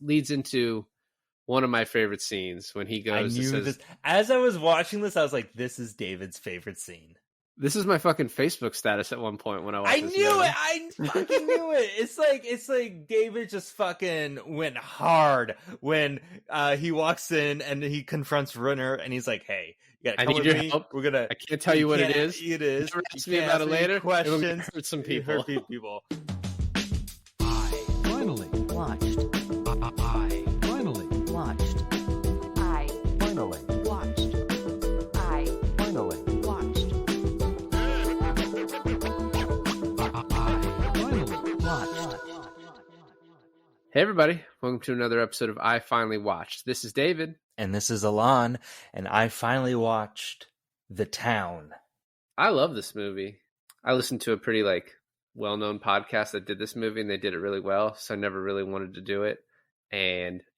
leads into one of my favorite scenes when he goes. I knew this. As I was watching this, I was like, "This is David's favorite scene." This is my fucking Facebook status at one point when I watched this movie. I fucking knew it. It's like David just fucking went hard when he walks in and he confronts Runner and he's like, "Hey, you gotta come with me. Help. I can't tell you what it is. It is. Ask me about it later. Questions. Hurt some people. Hurt people." I finally Watched. I finally Watched. I finally watched. I finally watched. I finally Watched. Hey everybody, welcome to another episode of I Finally Watched. This is David. And this is Alain, and I finally watched The Town. I love this movie. I listened to a pretty well-known podcast that did this movie, and they did it really well, so I never really wanted to do it.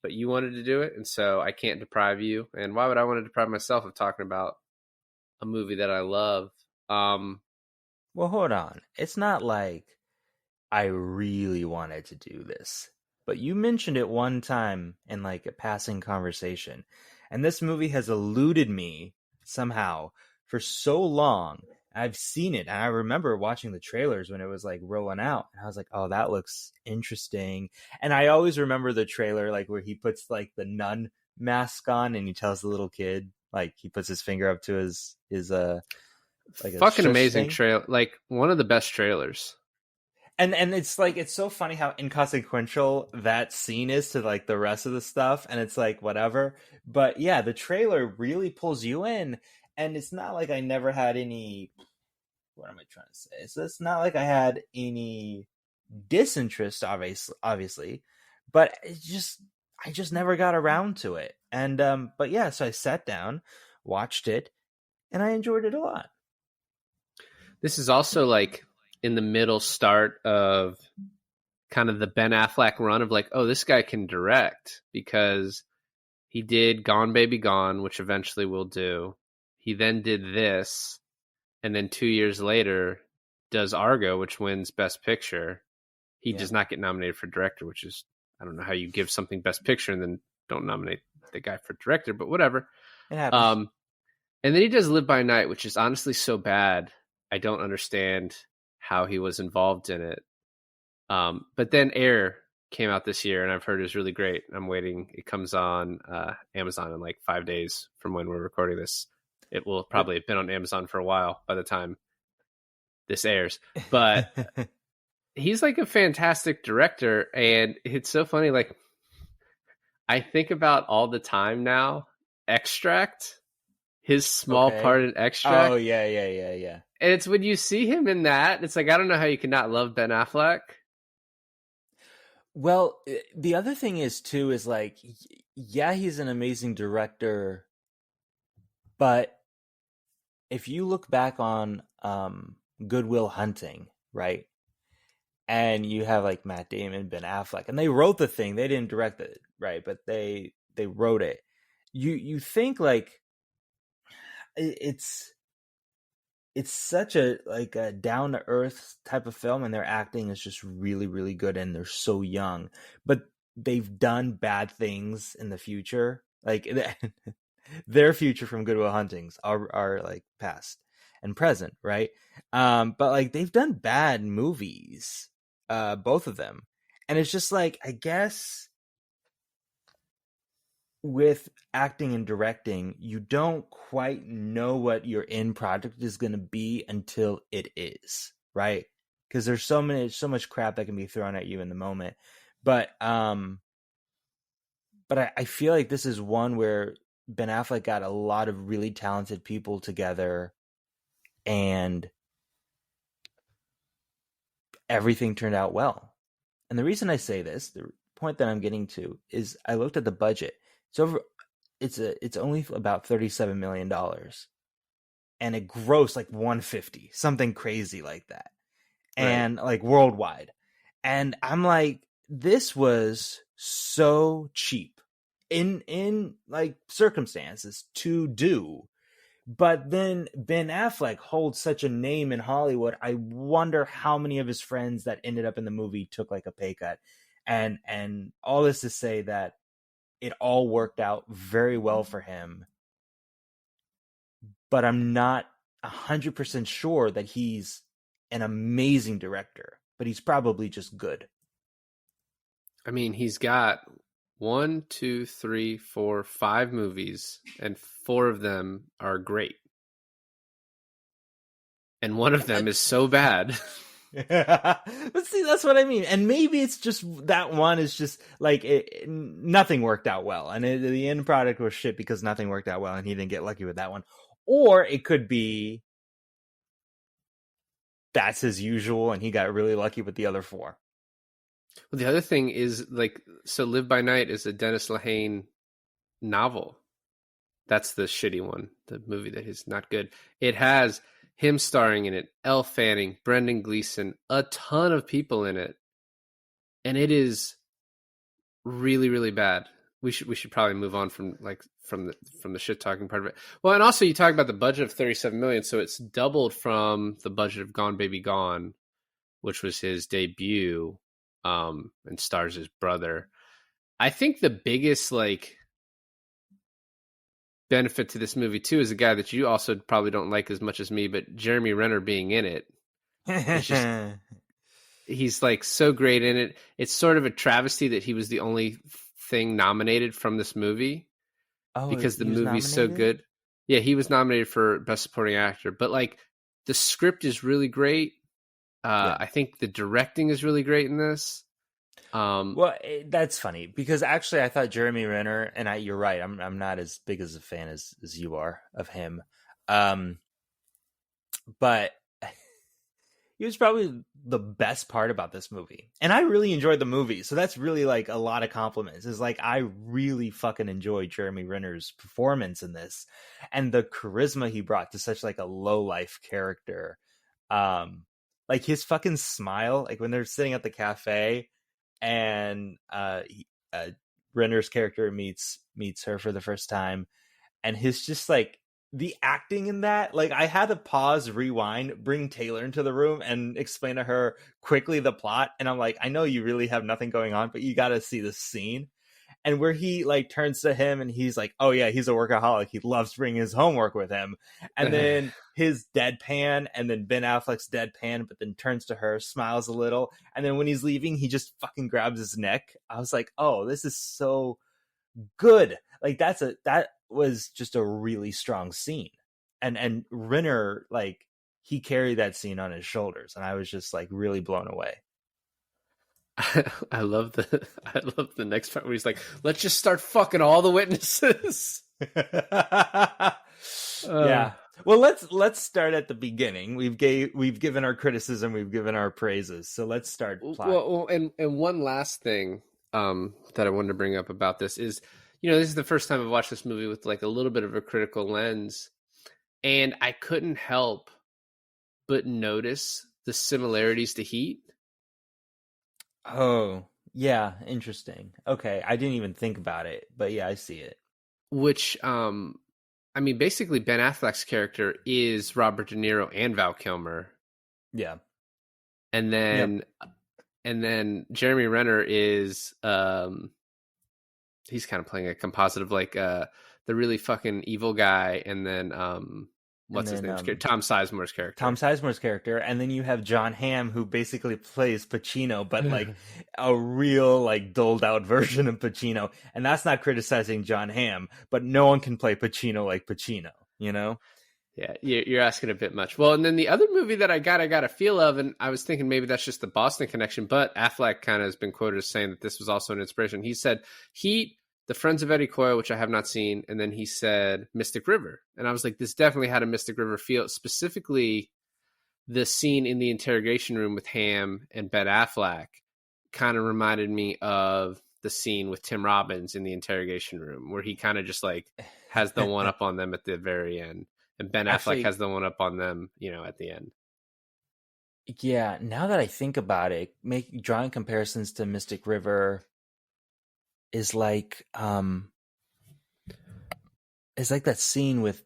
But you wanted to do it, and so I can't deprive you. And why would I want to deprive myself of talking about a movie that I love? Well, hold on. It's not like I really wanted to do this. But you mentioned it one time in a passing conversation. And this movie has eluded me somehow for so long. I've seen it. And I remember watching the trailers when it was rolling out. And I was like, oh, that looks interesting. And I always remember the trailer where he puts the nun mask on and he tells the little kid, he puts his finger up to his fucking amazing trailer. One of the best trailers. And it's it's so funny how inconsequential that scene is to the rest of the stuff, and it's whatever. But yeah, the trailer really pulls you in, and it's not like I never had any. What am I trying to say? So it's not like I had any disinterest, obviously, but I just never got around to it. And but yeah, so I sat down, watched it, and I enjoyed it a lot. This is also in the middle start of kind of the Ben Affleck run of oh, this guy can direct, because he did Gone Baby Gone, which eventually we'll do. He then did this, and then 2 years later does Argo, which wins Best Picture. He does not get nominated for director, which is, I don't know how you give something Best Picture and then don't nominate the guy for director, but whatever. It happens. And then he does Live by Night, which is honestly so bad, I don't understand how he was involved in it. But then Air came out this year, and I've heard is really great. I'm waiting. It comes on Amazon in 5 days from when we're recording this. It will probably have been on Amazon for a while by the time this airs. But he's a fantastic director, and it's so funny. I think about all the time now, Extract, his small part in Extract. Oh, yeah. And it's when you see him in that, it's I don't know how you can not love Ben Affleck. Well, the other thing is, too, is yeah, he's an amazing director, but if you look back on Good Will Hunting, right, and you have Matt Damon, Ben Affleck, and they wrote the thing, they didn't direct it, right, but they wrote it. You think it's such a a down to earth type of film, and their acting is just really, really good, and they're so young, but they've done bad things in the future. Their future from Good Will Huntings are past and present, right? But they've done bad movies, both of them, and it's just I guess with acting and directing, you don't quite know what your end product is going to be until it is, right? Because there's so much crap that can be thrown at you in the moment. But I feel like this is one where Ben Affleck got a lot of really talented people together, and everything turned out well. And the reason I say this, the point that I'm getting to, is I looked at the budget. It's only about $37 million, and it grossed $150, something crazy like that, right. And worldwide. And I'm this was so cheap in circumstances to do, but then Ben Affleck holds such a name in Hollywood. I wonder how many of his friends that ended up in the movie took a pay cut. And all this to say that it all worked out very well for him, but I'm not 100% sure that he's an amazing director, but he's probably just good. I mean, he's got 1, 2, 3, 4, 5 movies, and 4 of them are great. And one of them is so bad. But see, that's what I mean. And maybe it's just that one is just like nothing worked out well, and the end product was shit because nothing worked out well, and he didn't get lucky with that one. Or it could be that's his usual, and he got really lucky with the other 4. Well, the other thing is, like, so Live by Night is a Dennis Lehane novel. That's the shitty one, the movie that is not good. It has him starring in it, Elle Fanning, Brendan Gleeson, a ton of people in it, and it is really, really bad. We should probably move on from the shit talking part of it. Well, and also you talk about the budget of $37 million, so it's doubled from the budget of Gone Baby Gone, which was his debut, and stars his brother. I think the biggest benefit to this movie too is a guy that you also probably don't like as much as me, but Jeremy Renner being in it. It's just, he's like so great in it. It's sort of a travesty that he was the only thing nominated from this movie because the movie's so good. Yeah, he was nominated for Best Supporting Actor, but like the script is really great. I think the directing is really great in this. Well, that's funny because actually I thought Jeremy Renner, and you're right, I'm not as big as a fan as you are of him, but he was probably the best part about this movie, and I really enjoyed the movie. So that's really like a lot of compliments. Is like I really fucking enjoyed Jeremy Renner's performance in this, and the charisma he brought to such like a low life character. Like his fucking smile, like when they're sitting at the cafe, and Renner's character meets her for the first time, and his just like the acting in that, like I had to pause, rewind, bring Taylor into the room and explain to her quickly the plot, and I'm like, I know you really have nothing going on, but you got to see this scene. And where he like turns to him and he's like, oh yeah, he's a workaholic, he loves bringing his homework with him, and then his deadpan, and then Ben Affleck's deadpan, but then turns to her, smiles a little, and then when he's leaving he just fucking grabs his neck. I was like, oh, this is so good. Like that was just a really strong scene, and Renner, like he carried that scene on his shoulders, and I was just like really blown away. I love the next part where he's like, let's just start fucking all the witnesses. Yeah. Well, let's start at the beginning. We've given our criticism, we've given our praises. So let's start plot. Well, and one last thing that I wanted to bring up about this is, this is the first time I've watched this movie with like a little bit of a critical lens, and I couldn't help but notice the similarities to Heat. Oh, yeah, interesting. Okay, I didn't even think about it, but yeah, I see it. Which, I mean, basically Ben Affleck's character is Robert De Niro and Val Kilmer. Yeah. And then Jeremy Renner is, he's kind of playing a composite of like the really fucking evil guy, and then what's his name? Tom Sizemore's character. Tom Sizemore's character, and then you have John Hamm, who basically plays Pacino, but like a real like doled out version of Pacino. And that's not criticizing John Hamm, but no one can play Pacino like Pacino, Yeah, you're asking a bit much. Well, and then the other movie that I got a feel of, and I was thinking maybe that's just the Boston connection, but Affleck kind of has been quoted as saying that this was also an inspiration. He said Heat, The Friends of Eddie Coyle, which I have not seen, and then he said Mystic River. And I was like, this definitely had a Mystic River feel, specifically the scene in the interrogation room with Hamm and Ben Affleck kind of reminded me of the scene with Tim Robbins in the interrogation room, where he kind of just like has the one up on them at the very end. And Ben Affleck has the one up on them, at the end. Yeah, now that I think about it, drawing comparisons to Mystic River is like it's like that scene with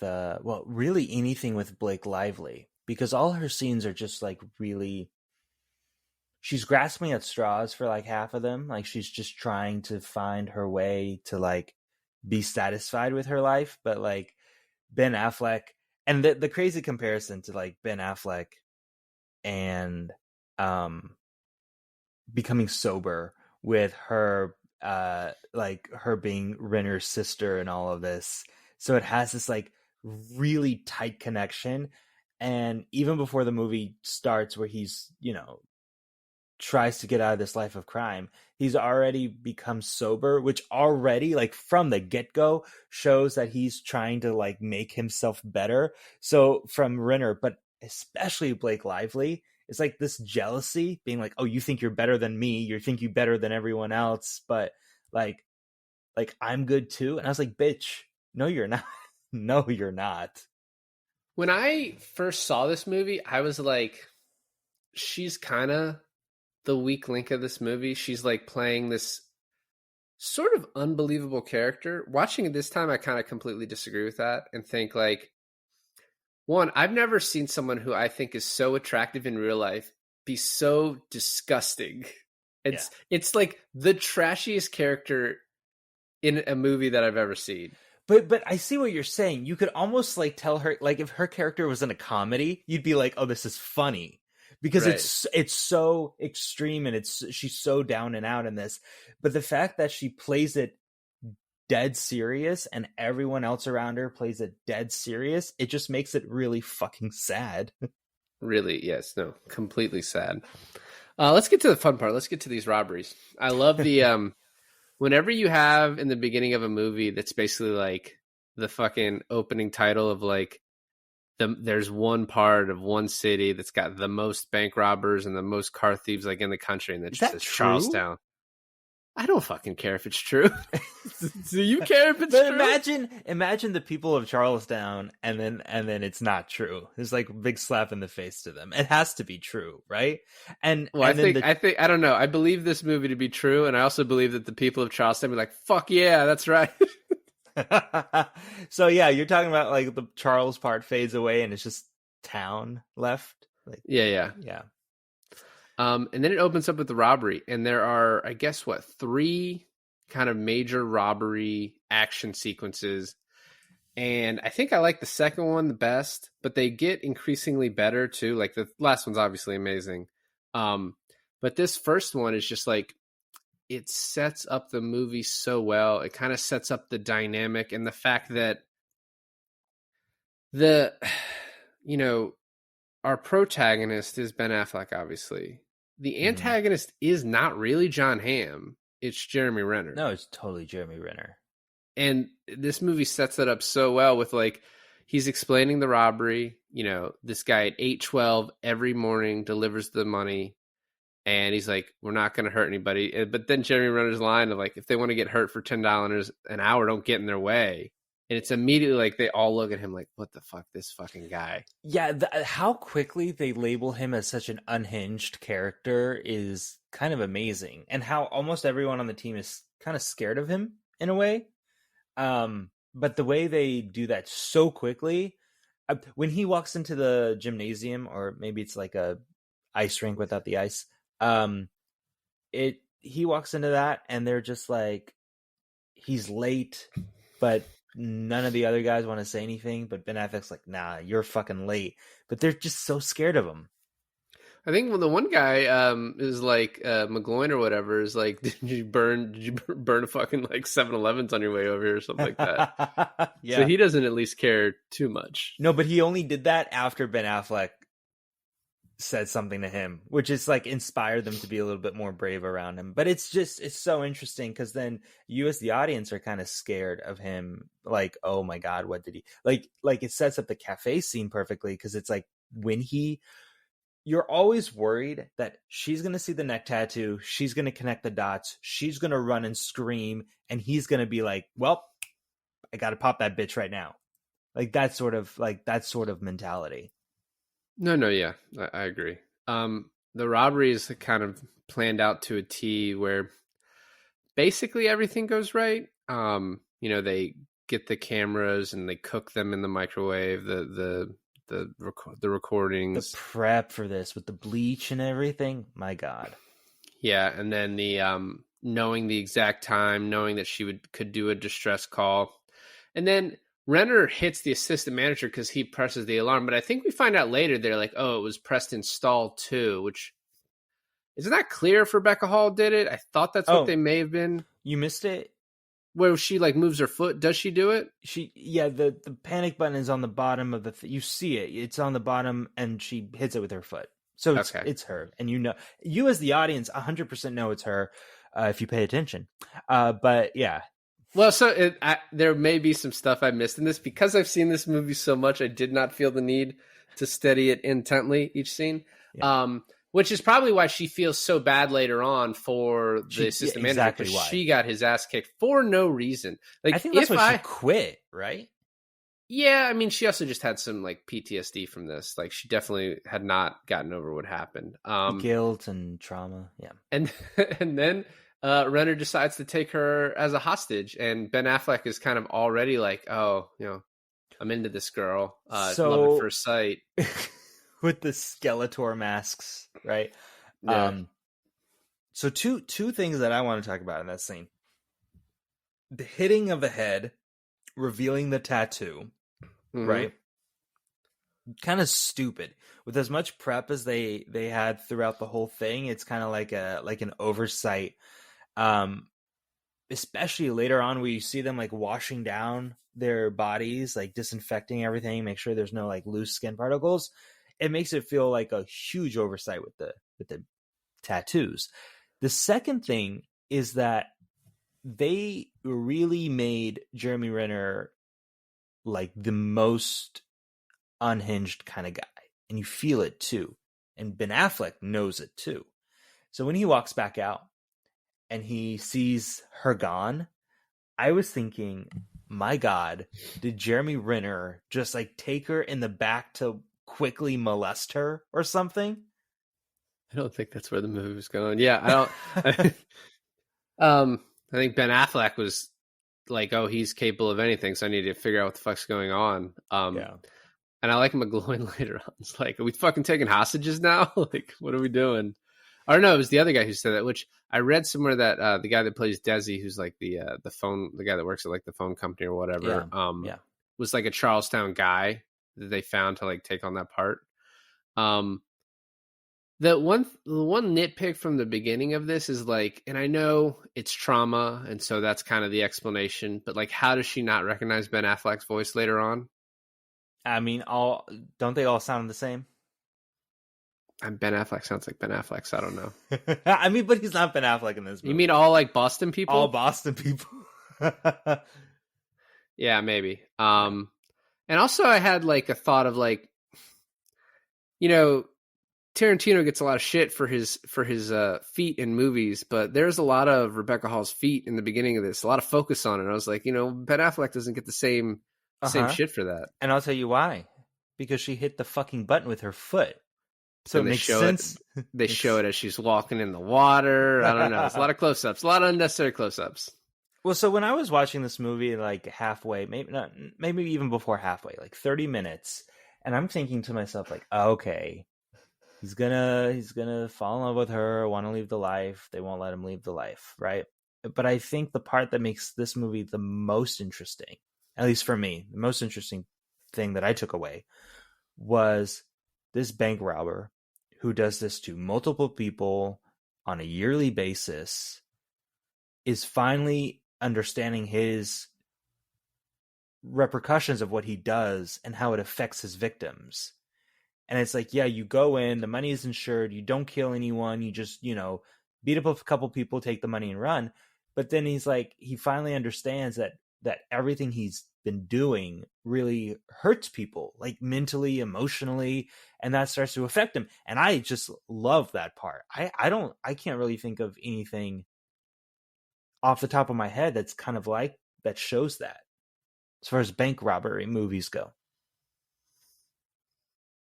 really anything with Blake Lively, because all her scenes are just like really she's grasping at straws for like half of them. Like she's just trying to find her way to like be satisfied with her life. But like Ben Affleck, and the crazy comparison to like Ben Affleck and um becoming sober with her like her being Renner's sister and all of this. So it has this like really tight connection. And even before the movie starts, where he's, you know, tries to get out of this life of crime, he's already become sober, which already, like from the get-go, shows that he's trying to like make himself better. So from Renner, but especially Blake Lively, it's like this jealousy, being like, oh, you think you're better than me, you think you better than everyone else, but like I'm good too. And I was like, bitch, no you're not. No you're not. When I first saw this movie, I was like, she's kind of the weak link of this movie. She's like playing this sort of unbelievable character. Watching it this time, I kind of completely disagree with that and think like, one, I've never seen someone who I think is so attractive in real life be so disgusting. It's like the trashiest character in a movie that I've ever seen. But I see what you're saying. You could almost like tell her, like if her character was in a comedy, you'd be like, oh, this is funny. Because Right. it's so extreme, and she's so down and out in this. But the fact that she plays it dead serious and everyone else around her plays it dead serious, it just makes it really fucking sad. Really, yes, no, completely sad. Let's get to the fun part. Let's get to these robberies. I love the whenever you have in the beginning of a movie that's basically like the fucking opening title of like there's one part of one city that's got the most bank robbers and the most car thieves like in the country, and that Is just that says true? Charlestown. I don't fucking care if it's true. Do you care if it's But true? imagine the people of Charlestown, and then it's not true. There's like a big slap in the face to them. It has to be true, right? Well, And then I don't know. I believe this movie to be true, and I also believe that the people of Charleston be like, "Fuck yeah, that's right." so yeah, you're talking about like the Charles part fades away and it's just town left. Like Yeah. yeah. And then it opens up with the robbery, and there are, I guess, three kind of major robbery action sequences. And I think I like the second one the best, but they get increasingly better too. Like the last one's obviously amazing. But this first one is just like, it sets up the movie so well. It kind of sets up the dynamic and the fact that the, you know, our protagonist is Ben Affleck, obviously. The antagonist is not really John Hamm. It's Jeremy Renner. No, it's totally Jeremy Renner. And this movie sets that up so well with like, he's explaining the robbery. You know, this guy at 8:12 every morning delivers the money. And he's like, we're not going to hurt anybody. But then Jeremy Renner's line of like, if they want to get hurt for $10 an hour, don't get in their way. And it's immediately like they all look at him like, what the fuck, this fucking guy. Yeah, how quickly they label him as such an unhinged character is kind of amazing. And how almost everyone on the team is kind of scared of him in a way. But the way they do that so quickly, when he walks into the gymnasium, or maybe it's like a ice rink without the ice, he walks into that and they're just like, he's late, but none of the other guys want to say anything. But Ben Affleck's like, nah, you're fucking late. But they're just so scared of him. I think when the one guy is like McGloin or whatever is like, did you burn a fucking like 7-Elevens on your way over here or something like that? Yeah. So he doesn't at least care too much. No, but he only did that after Ben Affleck said something to him, which is like inspired them to be a little bit more brave around him. But it's so interesting because then you as the audience are kind of scared of him. Like, oh my God, what did he like it sets up the cafe scene perfectly, because it's like when you're always worried that she's going to see the neck tattoo, she's going to connect the dots, she's going to run and scream, and he's going to be like, well, I got to pop that bitch right now. Like that sort of mentality. No, yeah, I agree. The robbery is kind of planned out to a T where basically everything goes right. You know, they get the cameras and they cook them in the microwave, the the The recordings. prep for this with the bleach and everything. My God. Yeah, and then the knowing the exact time, knowing that she could do a distress call, and then Renner hits the assistant manager because he presses the alarm. But I think we find out later they're like, oh, it was pressed in stall too, which isn't that clear if Rebecca Hall did it. I thought that's what Oh. they may have been. You missed it. Where she like moves her foot. Does she do it? The panic button is on the bottom of you see it. It's on the bottom, and she hits it with her foot. So it's her, and you as the audience 100% know it's her if you pay attention. But yeah. Well, so there may be some stuff I missed in this because I've seen this movie so much. I did not feel the need to study it intently each scene. Yeah. Which is probably why she feels so bad later on for the assistant manager, exactly because why. she got his ass kicked for no reason. Like, I think that's why she quit, right? Yeah, I mean, she also just had some like PTSD from this. Like, she definitely had not gotten over what happened. Guilt and trauma, yeah. And then Renner decides to take her as a hostage, and Ben Affleck is kind of already like, oh, I'm into this girl. Love at first sight. With the Skeletor masks, right? Yeah. So two things that I want to talk about in that scene. The hitting of the head, revealing the tattoo, right? Kind of stupid. With as much prep as they had throughout the whole thing, it's kind of like an oversight. Especially later on where you see them like washing down their bodies, like disinfecting everything, make sure there's no like loose skin particles. It makes it feel like a huge oversight with the tattoos. The second thing is that they really made Jeremy Renner like the most unhinged kind of guy. And you feel it too. And Ben Affleck knows it too. So when he walks back out and he sees her gone, I was thinking, my God, did Jeremy Renner just like take her in the back to quickly molest her or something? I don't think that's where the movie was going. Yeah, I don't. I think Ben Affleck was like, oh, he's capable of anything, so I need to figure out what the fuck's going on. Yeah. And I like McGloin later on. It's like, are we fucking taking hostages now? Like, what are we doing? I don't know. It was the other guy who said that, which I read somewhere that the guy that plays Desi, who's like the guy that works at like the phone company or whatever, was like a Charlestown guy that they found to like take on that part. The one nitpick from the beginning of this is like, and I know it's trauma, and so that's kind of the explanation, but like, how does she not recognize Ben Affleck's voice later on? I mean, don't they all sound the same? And Ben Affleck sounds like Ben Affleck, so I don't know. I mean, but he's not Ben Affleck in this movie. You mean all like Boston people? All Boston people. Yeah, maybe. And also I had like a thought of like, Tarantino gets a lot of shit for his feet in movies, but there's a lot of Rebecca Hall's feet in the beginning of this, a lot of focus on it. I was like, Ben Affleck doesn't get the same shit for that. And I'll tell you why. Because she hit the fucking button with her foot. So it makes sense. They show it as she's walking in the water. I don't know. It's a lot of close-ups, a lot of unnecessary close-ups. Well, so when I was watching this movie, like halfway, maybe even before halfway, like 30 minutes, and I'm thinking to myself, like, okay, he's gonna fall in love with her, want to leave the life. They won't let him leave the life, right? But I think the part that makes this movie the most interesting, at least for me, the most interesting thing that I took away was this bank robber who does this to multiple people on a yearly basis is finally understanding his repercussions of what he does and how it affects his victims. And it's like, yeah, you go in, the money is insured, you don't kill anyone, you just, beat up a couple people, take the money and run. But then he's like, he finally understands that everything he's been doing really hurts people, like mentally, emotionally, and that starts to affect him. And I just love that part. I can't really think of anything off the top of my head that's kind of like that shows that as far as bank robbery movies go.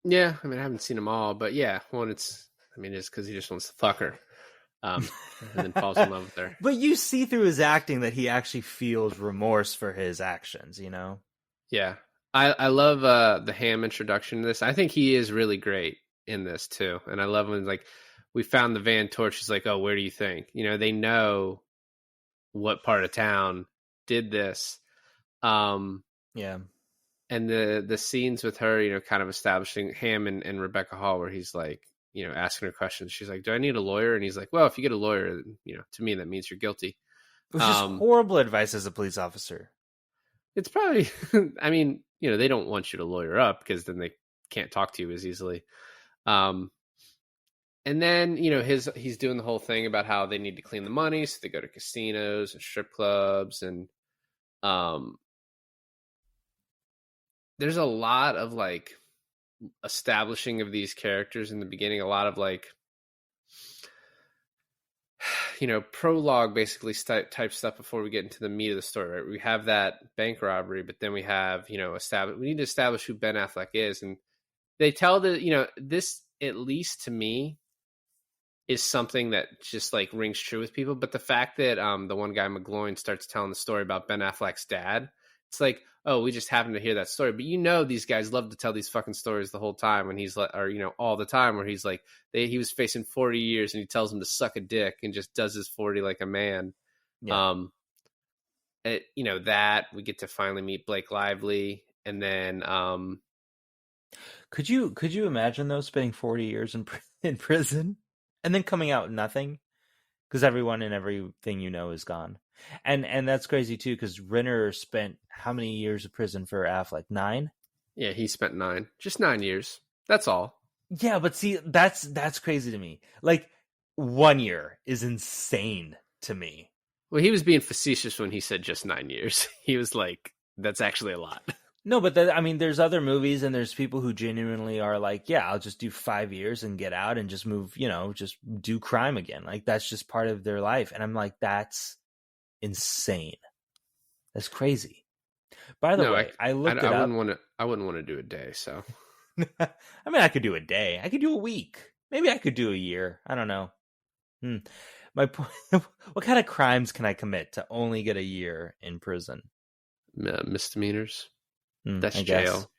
Yeah, I mean, I haven't seen them all, but yeah, it's because he just wants to fuck her. And then falls in love with her. But you see through his acting that he actually feels remorse for his actions, Yeah. I love the Ham introduction to this. I think he is really great in this too, and I love when like we found the van torch. He's like, "Oh, where do you think?" You know, they know what part of town did this. Yeah. And the scenes with her, you know, kind of establishing Ham and Rebecca Hall, where he's like, you know, asking her questions. She's like, "Do I need a lawyer?" And he's like, "Well, if you get a lawyer, you know, to me that means you're guilty." Which is Um, horrible advice as a police officer. it's probably, I mean, you know, they don't want you to lawyer up because then they can't talk to you as easily. Um, and then, you know, he's doing the whole thing about how they need to clean the money, so they go to casinos and strip clubs, and um, there's a lot of like establishing of these characters in the beginning. A lot of like, you know, prologue basically type stuff before we get into the meat of the story. Right? We have that bank robbery, but then we have, you know, we need to establish who Ben Affleck is, and they tell the, you know, this at least to me is something that just like rings true with people. But the fact that the one guy McGloin starts telling the story about Ben Affleck's dad, it's like, oh, we just happen to hear that story. But you know, these guys love to tell these fucking stories the whole time. When he's like, or you know, all the time, where he's like, he was facing 40 years, and he tells him to suck a dick and just does his 40 like a man. Yeah. You know, that we get to finally meet Blake Lively, and then Could you imagine though spending 40 years in prison and then coming out nothing because everyone and everything you know is gone, and that's crazy too because Renner spent how many years of prison for Affleck? 9. yeah, he spent 9 years. That's all. Yeah, but see, that's crazy to me. Like 1 year is insane to me. Well, he was being facetious when he said just 9 years. He was like, that's actually a lot. No, but I mean, there's other movies and there's people who genuinely are like, yeah, I'll just do 5 years and get out and just move, you know, just do crime again. Like that's just part of their life. And I'm like, that's insane. That's crazy. By the way, I looked it up. I wouldn't want to do a day. So, I mean, I could do a day. I could do a week. Maybe I could do a year. I don't know. My point. What kind of crimes can I commit to only get a year in prison? misdemeanors. That's I jail.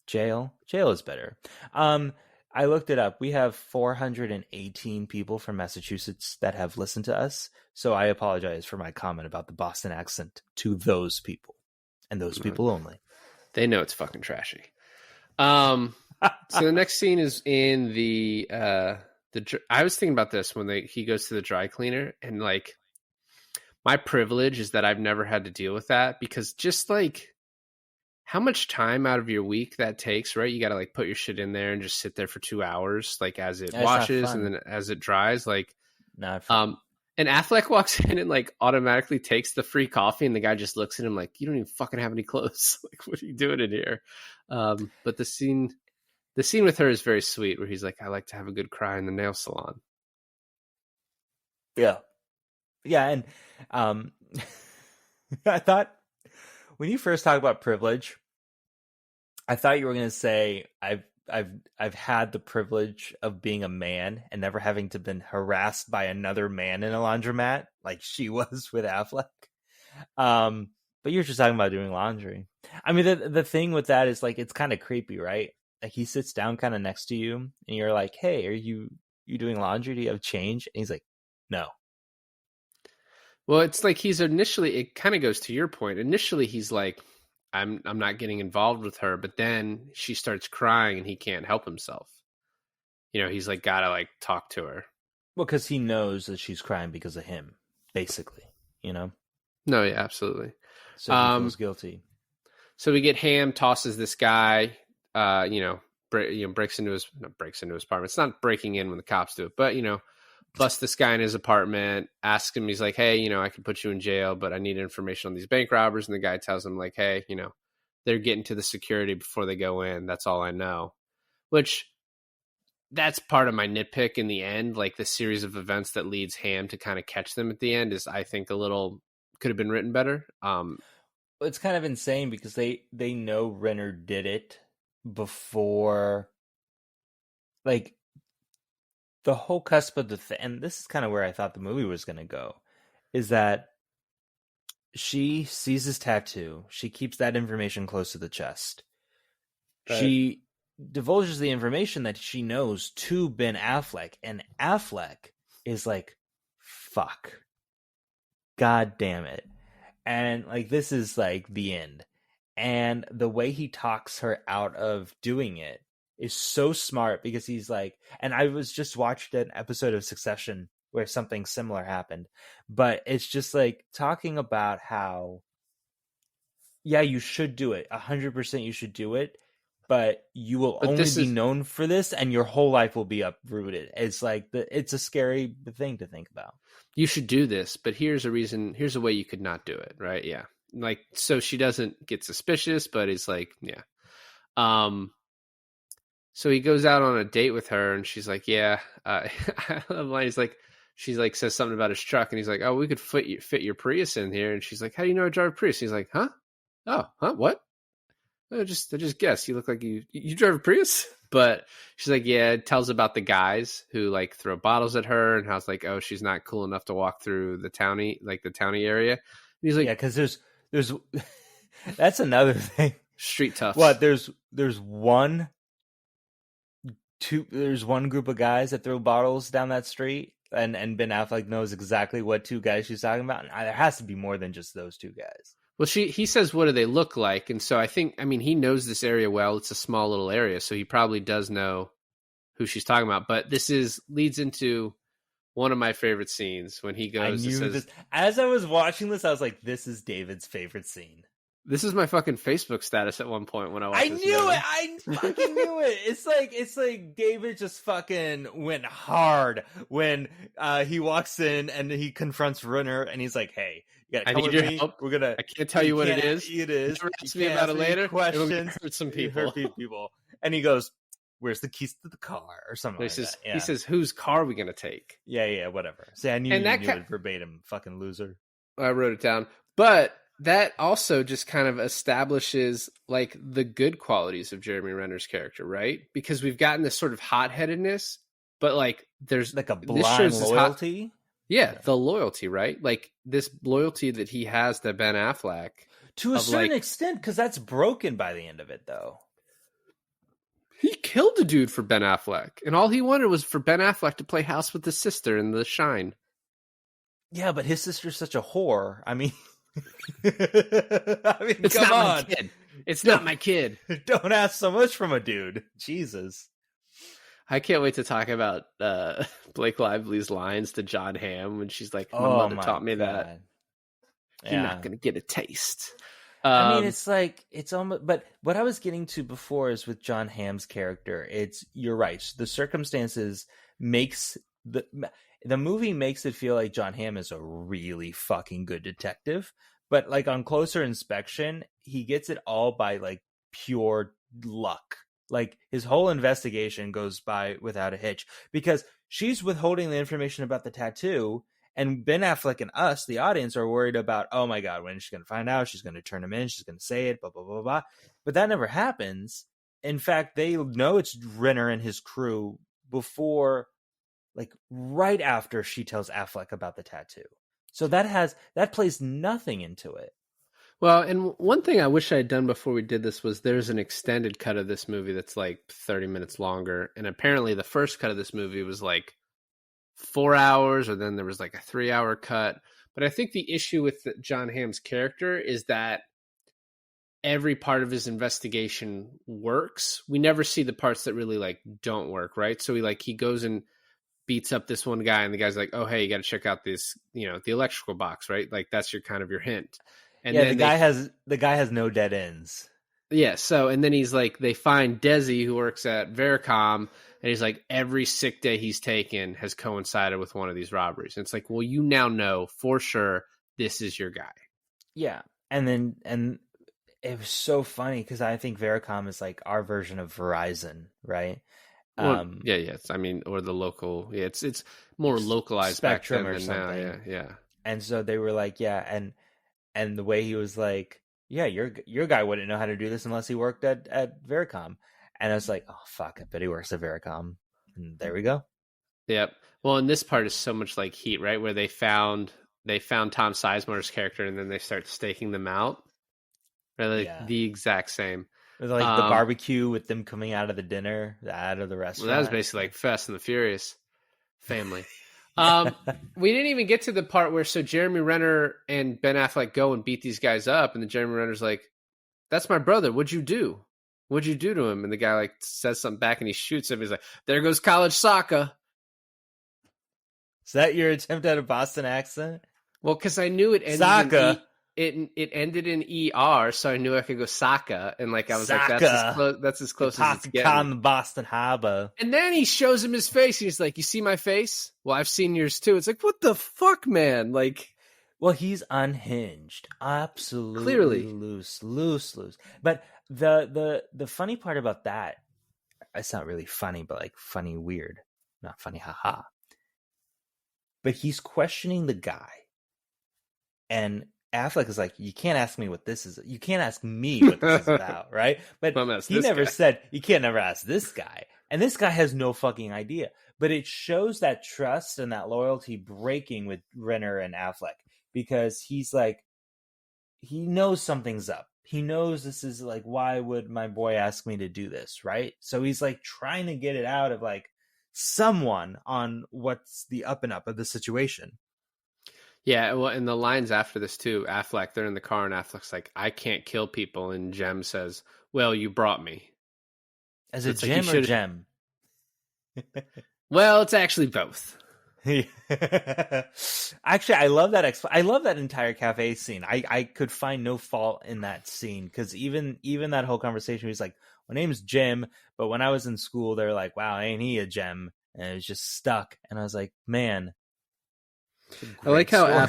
Guess. Jail is better. I looked it up. We have 418 people from Massachusetts that have listened to us. So I apologize for my comment about the Boston accent to those people and those people only. They know it's fucking trashy. So the next scene is in the I was thinking about this when he goes to the dry cleaner, and like my privilege is that I've never had to deal with that, because just like how much time out of your week that takes, right? You got to like put your shit in there and just sit there for 2 hours, like as it washes and then as it dries, like, not fun. and Affleck walks in and like automatically takes the free coffee, and the guy just looks at him like, you don't even fucking have any clothes. Like, what are you doing in here? But the scene with her is very sweet, where he's like, I like to have a good cry in the nail salon. Yeah. And I thought when you first talk about privilege, I thought you were going to say I've had the privilege of being a man and never having to been harassed by another man in a laundromat like she was with Affleck. But you're just talking about doing laundry. I mean, the thing with that is like it's kind of creepy, right? Like he sits down kind of next to you, and you're like, "Hey, are you doing laundry? Do you have change?" And he's like, "No." Well, it's like it kind of goes to your point. Initially, he's like, I'm not getting involved with her, but then she starts crying and he can't help himself. You know, he's like, gotta like talk to her. Well, because he knows that she's crying because of him, basically, you know? No, yeah, absolutely. So he feels guilty. So we get Ham tosses this guy, breaks into his apartment. It's not breaking in when the cops do it, but, you know, busts this guy in his apartment, asks him, he's like, hey, you know, I can put you in jail, but I need information on these bank robbers. And the guy tells him like, hey, you know, they're getting to the security before they go in. That's all I know. Which, that's part of my nitpick in the end. Like the series of events that leads Ham to kind of catch them at the end is, I think, could have been written better. It's kind of insane because they know Renner did it before, like, the whole cusp of and this is kind of where I thought the movie was going to go, is that she sees his tattoo. She keeps that information close to the chest. Right. She divulges the information that she knows to Ben Affleck, and Affleck is like, fuck. God damn it. And like, this is like the end. And the way he talks her out of doing it is so smart, because he's like, and I was just watched an episode of Succession where something similar happened, but it's just like talking about how, yeah, you should do it. 100% you should do it, but you will But only this be is known for this, and your whole life will be uprooted. It's like, it's a scary thing to think about. you should do this, but here's a reason. Here's a way you could not do it. Right? Yeah. Like, so she doesn't get suspicious, but it's like, yeah. So he goes out on a date with her, and she's like, yeah. I love line. He's like, she's like, says something about his truck, and he's like, oh, we could fit your Prius in here. And she's like, how do you know I drive a Prius? He's like, huh? Oh, huh? What? I just guessed. You look like you drive a Prius. But she's like, yeah. It tells about the guys who like throw bottles at her, and how it's like, oh, she's not cool enough to walk through the towny area. And he's like, Yeah, because there's that's another thing. street toughs. What, there's one group of guys that throw bottles down that street, and Ben Affleck knows exactly what two guys she's talking about, and there has to be more than just those two guys. Well, he says, what do they look like? And so I mean, he knows this area well. It's a small little area, so he probably does know who she's talking about. But leads into one of my favorite scenes when he goes. I knew this. As I was watching this, I was like, this is David's favorite scene. This is my fucking Facebook status at one point when I watched this movie. I fucking knew it. It's like David just fucking went hard when he walks in and he confronts Runner, and he's like, hey, you gotta come I need with your me. help. I can't tell you what it is. It is. You ask me about it later. Questions. Hurt some people. And he goes, where's the keys to the car or something like that? Yeah. He says, whose car are we going to take? Yeah, whatever. See, I knew it verbatim, fucking loser. I wrote it down. But that also just kind of establishes like the good qualities of Jeremy Renner's character, right? Because we've gotten this sort of hot-headedness, but like there's like a blind loyalty. Yeah, the loyalty, right? Like this loyalty that he has to Ben Affleck. To a certain extent, because that's broken by the end of it, though. He killed a dude for Ben Affleck, and all he wanted was for Ben Affleck to play house with his sister in The Shine. Yeah, but his sister's such a whore. I mean, it's come not on. my kid. It's not my kid. Don't ask so much from a dude. Jesus. I can't wait to talk about Blake Lively's lines to John Hamm when she's like, my mother taught me that. You're not going to get a taste. I mean, it's like, it's almost, but what I was getting to before is with John Hamm's character, you're right. The circumstances makes the movie makes it feel like John Hamm is a really fucking good detective, but like on closer inspection, he gets it all by like pure luck. Like his whole investigation goes by without a hitch, because she's withholding the information about the tattoo, and Ben Affleck and us, the audience, are worried about, oh my God, when is she going to find out? She's going to turn him in. She's going to say it, blah, blah, blah, blah. But that never happens. In fact, they know it's Renner and his crew before, like right after she tells Affleck about the tattoo. So that plays nothing into it. Well, and one thing I wish I had done before we did this was there's an extended cut of this movie that's like 30 minutes longer. And apparently the first cut of this movie was like 4 hours, or then there was like a 3-hour cut. But I think the issue with John Hamm's character is that every part of his investigation works. We never see the parts that really like don't work, right? So he goes and beats up this one guy, and the guy's like, oh, hey, you got to check out this, the electrical box, right? Like that's your kind of your hint. And yeah, then the guy has no dead ends. Yeah, so and then he's like, they find Desi, who works at Vericom, and he's like, every sick day he's taken has coincided with one of these robberies. And it's like, well, you now know for sure this is your guy. Yeah, and it was so funny because I think Vericom is like our version of Verizon, right? Well, yeah. I mean, or the local. Yeah, it's more localized Spectrum back then or than something. now. Yeah. And so they were like, yeah, and the way he was like, yeah, your guy wouldn't know how to do this unless he worked at Vericom. And I was like, oh fuck, I bet he works at Vericom. And there we go. Yep. Well, and this part is so much like Heat, right? Where they found they found Tom Sizemore's character and then they start staking them out. Really, Yeah. the exact same. Or like the barbecue with them coming out of the dinner, out of the restaurant. Well, that was basically like Fast and the Furious family. We didn't even get to the part where so Jeremy Renner and Ben Affleck go and beat these guys up, and then Jeremy Renner's like, "That's my brother. What'd you do? What'd you do to him?" And the guy like says something back, and he shoots him. He's like, "There goes college soccer." Is that your attempt at a Boston accent? Well, because I knew it ended Soccer. it ended in ER, so I knew I could go Saka, and like I was like, that's as close as it's getting. On Boston Harbor. And then he shows him his face. He's like, "You see my face? Well, I've seen yours too." It's like, what the fuck, man? Like, well, he's unhinged, absolutely Clearly. loose. But the funny part about that, it's not really funny, but like funny weird, not funny, haha. But he's questioning the guy, and Affleck is like, "You can't ask me what this is. You can't ask me what this is about, right?" But he never said, "You can't never ask this guy." And this guy has no fucking idea. But it shows that trust and that loyalty breaking with Renner and Affleck, because he's like, he knows something's up. He knows this is like, why would my boy ask me to do this, right? So he's like trying to get it out of like someone on what's the up and up of the situation. Yeah, well, and the lines after this too, Affleck, they're in the car, and Affleck's like, "I can't kill people," and Jem says, "Well, you brought me." As So a it's like, gem you or should- gem? Well, it's actually both. Actually, I love that. I love that entire cafe scene. I could find no fault in that scene, because even that whole conversation, he's like, "My name's Jim," but when I was in school, they're like, "Wow, ain't he a gem?" And it was just stuck. And I was like, man. I like how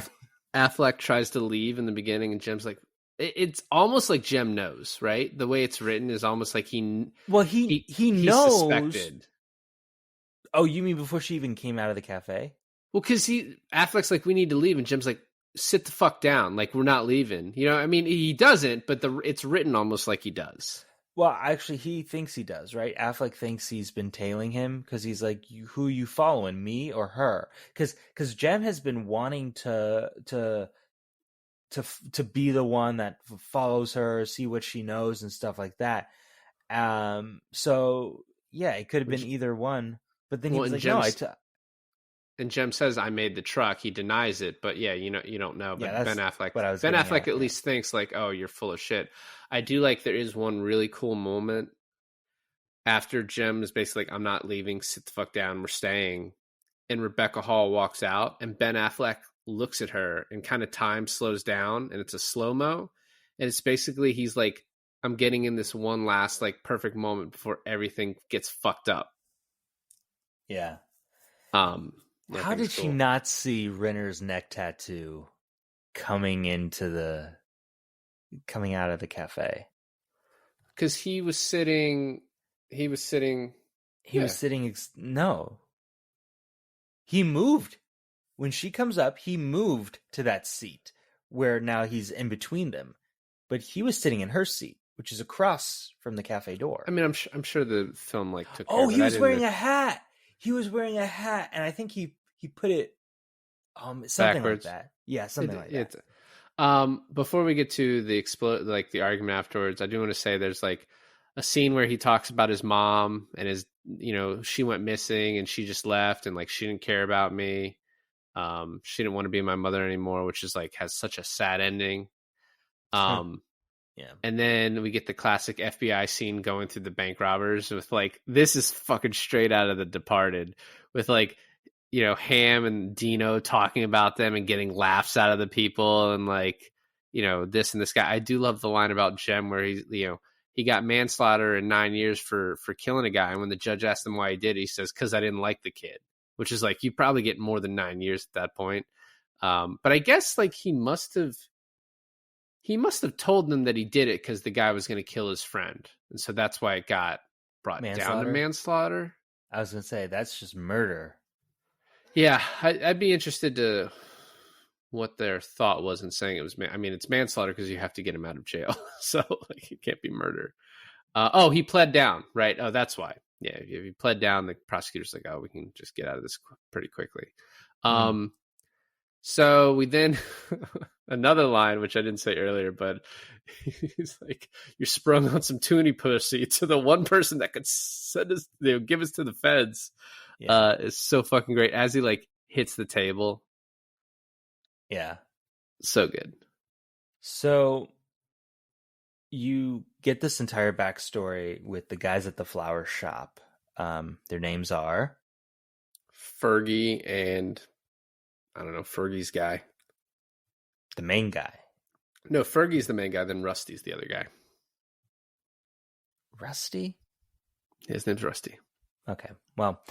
Affleck tries to leave in the beginning, and Jem's like, it's almost like Jem knows, right? The way it's written is almost like he knows. Suspected. Oh, you mean before she even came out of the cafe? Well, because Affleck's like, "We need to leave," and Jem's like, "Sit the fuck down. Like, we're not leaving." You know, I mean, he doesn't, but it's written almost like he does. Well, actually, he thinks he does, right? Affleck thinks he's been tailing him, because he's like, "Who you following, me or her?" Because Jem has been wanting to be the one that follows her, see what she knows and stuff like that. So yeah, it could have been either one. But then he was like, "No, and Jem says, "I made the truck." He denies it, but yeah, you don't know. But yeah, Ben Affleck at least thinks like, "Oh, you're full of shit." I do like there is one really cool moment after Jem is basically like, "I'm not leaving. Sit the fuck down. We're staying." And Rebecca Hall walks out, and Ben Affleck looks at her, and kind of time slows down, and it's a slow-mo. And it's basically, he's like, "I'm getting in this one last like perfect moment before everything gets fucked up." Yeah. How did she not see Renner's neck tattoo coming out of the cafe? Because he was sitting. No. He moved. When she comes up, he moved to that seat where now he's in between them. But he was sitting in her seat, which is across from the cafe door. I mean, I'm sure the film like took. Oh, he was wearing a hat. He was wearing a hat, and I think he put it something backwards. Like that. Yeah, something like that. Before we get to the argument afterwards, I do want to say there's like a scene where he talks about his mom and his, she went missing and she just left, and like she didn't care about me. She didn't want to be my mother anymore, which is like has such a sad ending. Yeah. And then we get the classic FBI scene going through the bank robbers with like, this is fucking straight out of The Departed, with like, Ham and Dino talking about them and getting laughs out of the people, and like, this and this guy. I do love the line about Jem where he got manslaughter and 9 years for killing a guy. And when the judge asked him why he did, he says, "'Cause I didn't like the kid," which is like, you probably get more than 9 years at that point. But I guess like he must have told them that he did it because the guy was going to kill his friend. And so that's why it got brought down to manslaughter. I was going to say, that's just murder. Yeah, I'd be interested to what their thought was in saying it was. I mean, it's manslaughter because you have to get him out of jail. So like, it can't be murder. He pled down, right? Oh, that's why. Yeah, if he pled down, the prosecutor's like, "Oh, we can just get out of this pretty quickly." So we then another line which I didn't say earlier, but he's like, "You're sprung on some toonie pussy." To the one person that could send us, give us to the feds, Yeah. is so fucking great. As he like hits the table, Yeah. so good. So you get this entire backstory with the guys at the flower shop. Their names are Fergie and I don't know Fergie's guy. the main guy, No, Fergie's the main guy. Then Rusty's the other guy. Rusty. His name's Rusty. Okay. Well,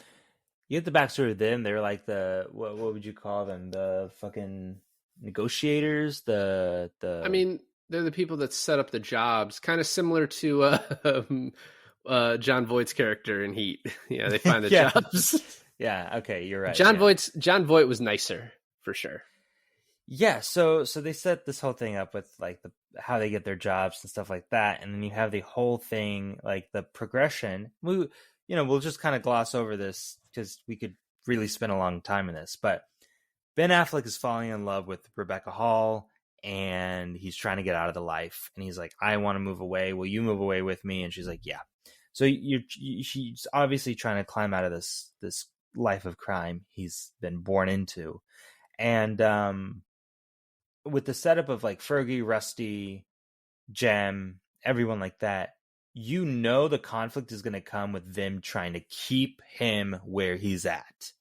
you get the backstory with them. They're like the what would you call them? The fucking negotiators. I mean, they're the people that set up the jobs, kind of similar to John Voight's character in Heat. Yeah, they find the Yeah. jobs. Yeah. Okay, you're right. John yeah. Voight was nicer for sure. Yeah, so they set this whole thing up with like how they get their jobs and stuff like that, and then you have the whole thing like the progression. We'll just kind of gloss over this because we could really spend a long time in this. But Ben Affleck is falling in love with Rebecca Hall, and he's trying to get out of the life, and he's like, "I want to move away. Will you move away with me?" And she's like, "Yeah." So she's obviously trying to climb out of this life of crime he's been born into, and with the setup of like Fergie, Rusty, Jem, everyone like that, the conflict is going to come with them trying to keep him where he's at.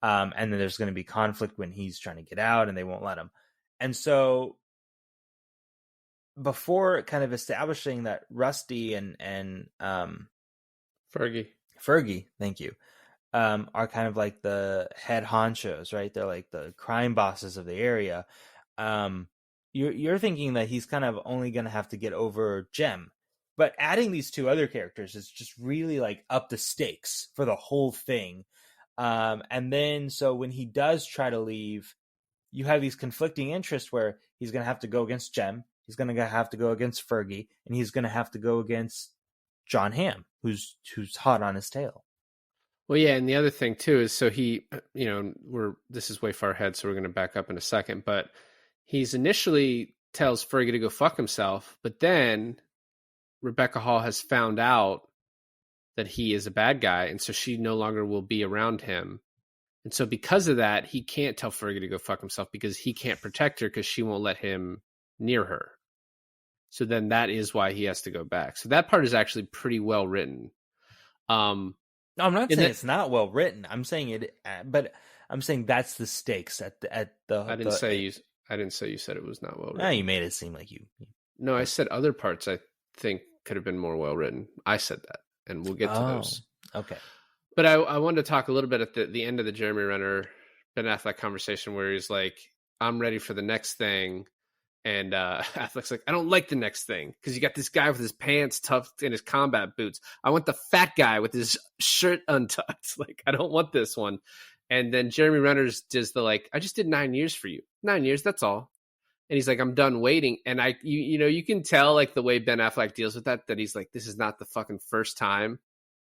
And then there's going to be conflict when he's trying to get out and they won't let him. And so before kind of establishing that Rusty and Fergie, thank you, are kind of like the head honchos, right? They're like the crime bosses of the area. You're thinking that he's kind of only going to have to get over Jem, but adding these two other characters is just really like up the stakes for the whole thing. And then so when he does try to leave, you have these conflicting interests where he's going to have to go against Jem, he's going to have to go against Fergie, and he's going to have to go against John Hamm, who's hot on his tail. Well, yeah, and the other thing too is so he, this is way far ahead, so we're going to back up in a second, but he's initially tells Fergie to go fuck himself, but then Rebecca Hall has found out that he is a bad guy, and so she no longer will be around him. And so because of that, he can't tell Fergie to go fuck himself because he can't protect her because she won't let him near her. So then that is why he has to go back. So that part is actually pretty well written. No, I'm not saying it's not well written. I'm saying it, but I'm saying that's the stakes at the. I didn't say you said it was not well written. No, you made it seem like you. No, I said other parts I think could have been more well written. I said that, and we'll get to those. Okay. But I wanted to talk a little bit at the end of the Jeremy Renner Ben Affleck conversation where he's like, "I'm ready for the next thing." And Affleck's like, "I don't like the next thing because you got this guy with his pants tucked in his combat boots. I want the fat guy with his shirt untucked. Like, I don't want this one." And then Jeremy Renner's just "I just did 9 years for you. 9 years, that's all." And he's like, "I'm done waiting." And you can tell like the way Ben Affleck deals with that he's like, this is not the fucking first time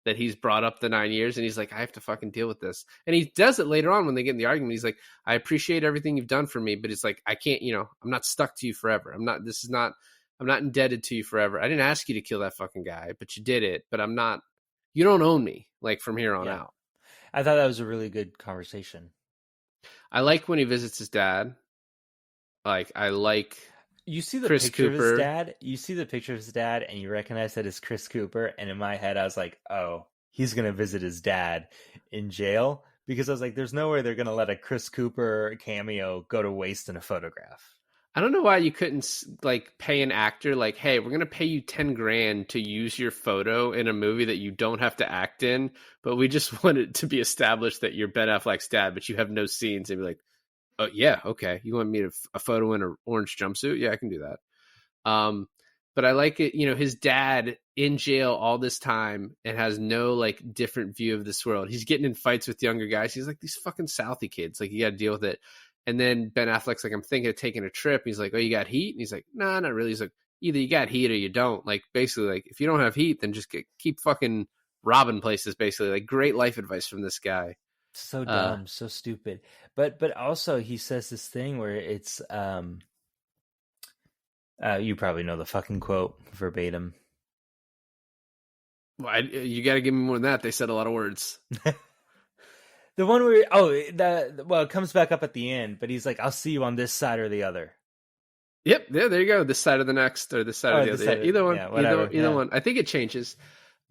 that he's brought up the 9 years, and he's like, I have to fucking deal with this. And he does it later on when they get in the argument. He's like, I appreciate everything you've done for me, but it's like, I can't, I'm not stuck to you forever. I'm not indebted to you forever. I didn't ask you to kill that fucking guy, but you did it. But you don't own me, like, from here on out. I thought that was a really good conversation. I like when he visits his dad. Like, I like you see the Chris picture Cooper. of his dad. You see the picture of his dad, and you recognize that it's Chris Cooper. And in my head, I was like, "Oh, he's gonna visit his dad in jail," because I was like, "There's no way they're gonna let a Chris Cooper cameo go to waste in a photograph." I don't know why you couldn't like pay an actor like, "Hey, we're gonna pay you $10,000 to use your photo in a movie that you don't have to act in, but we just want it to be established that you're Ben Affleck's dad, but you have no scenes." And be like, "Oh yeah, okay. You want me to a photo in an orange jumpsuit? Yeah, I can do that." But I like it. His dad in jail all this time and has no like different view of this world. He's getting in fights with younger guys. He's like, these fucking Southie kids. Like, you got to deal with it. And then Ben Affleck's like, I'm thinking of taking a trip. He's like, "Oh, you got heat?" And he's like, "Nah, not really." He's like, "Either you got heat or you don't." Like, basically, like, if you don't have heat, then just keep fucking robbing places. Basically, like, great life advice from this guy. So dumb, so stupid. But also he says this thing where it's you probably know the fucking quote verbatim. Well, you got to give me more than that. They said a lot of words. The one where it comes back up at the end, but he's like, "I'll see you on this side or the other." Yep, yeah, there you go. This side of the next, or this side of the other. Yeah, either one, either one. I think it changes.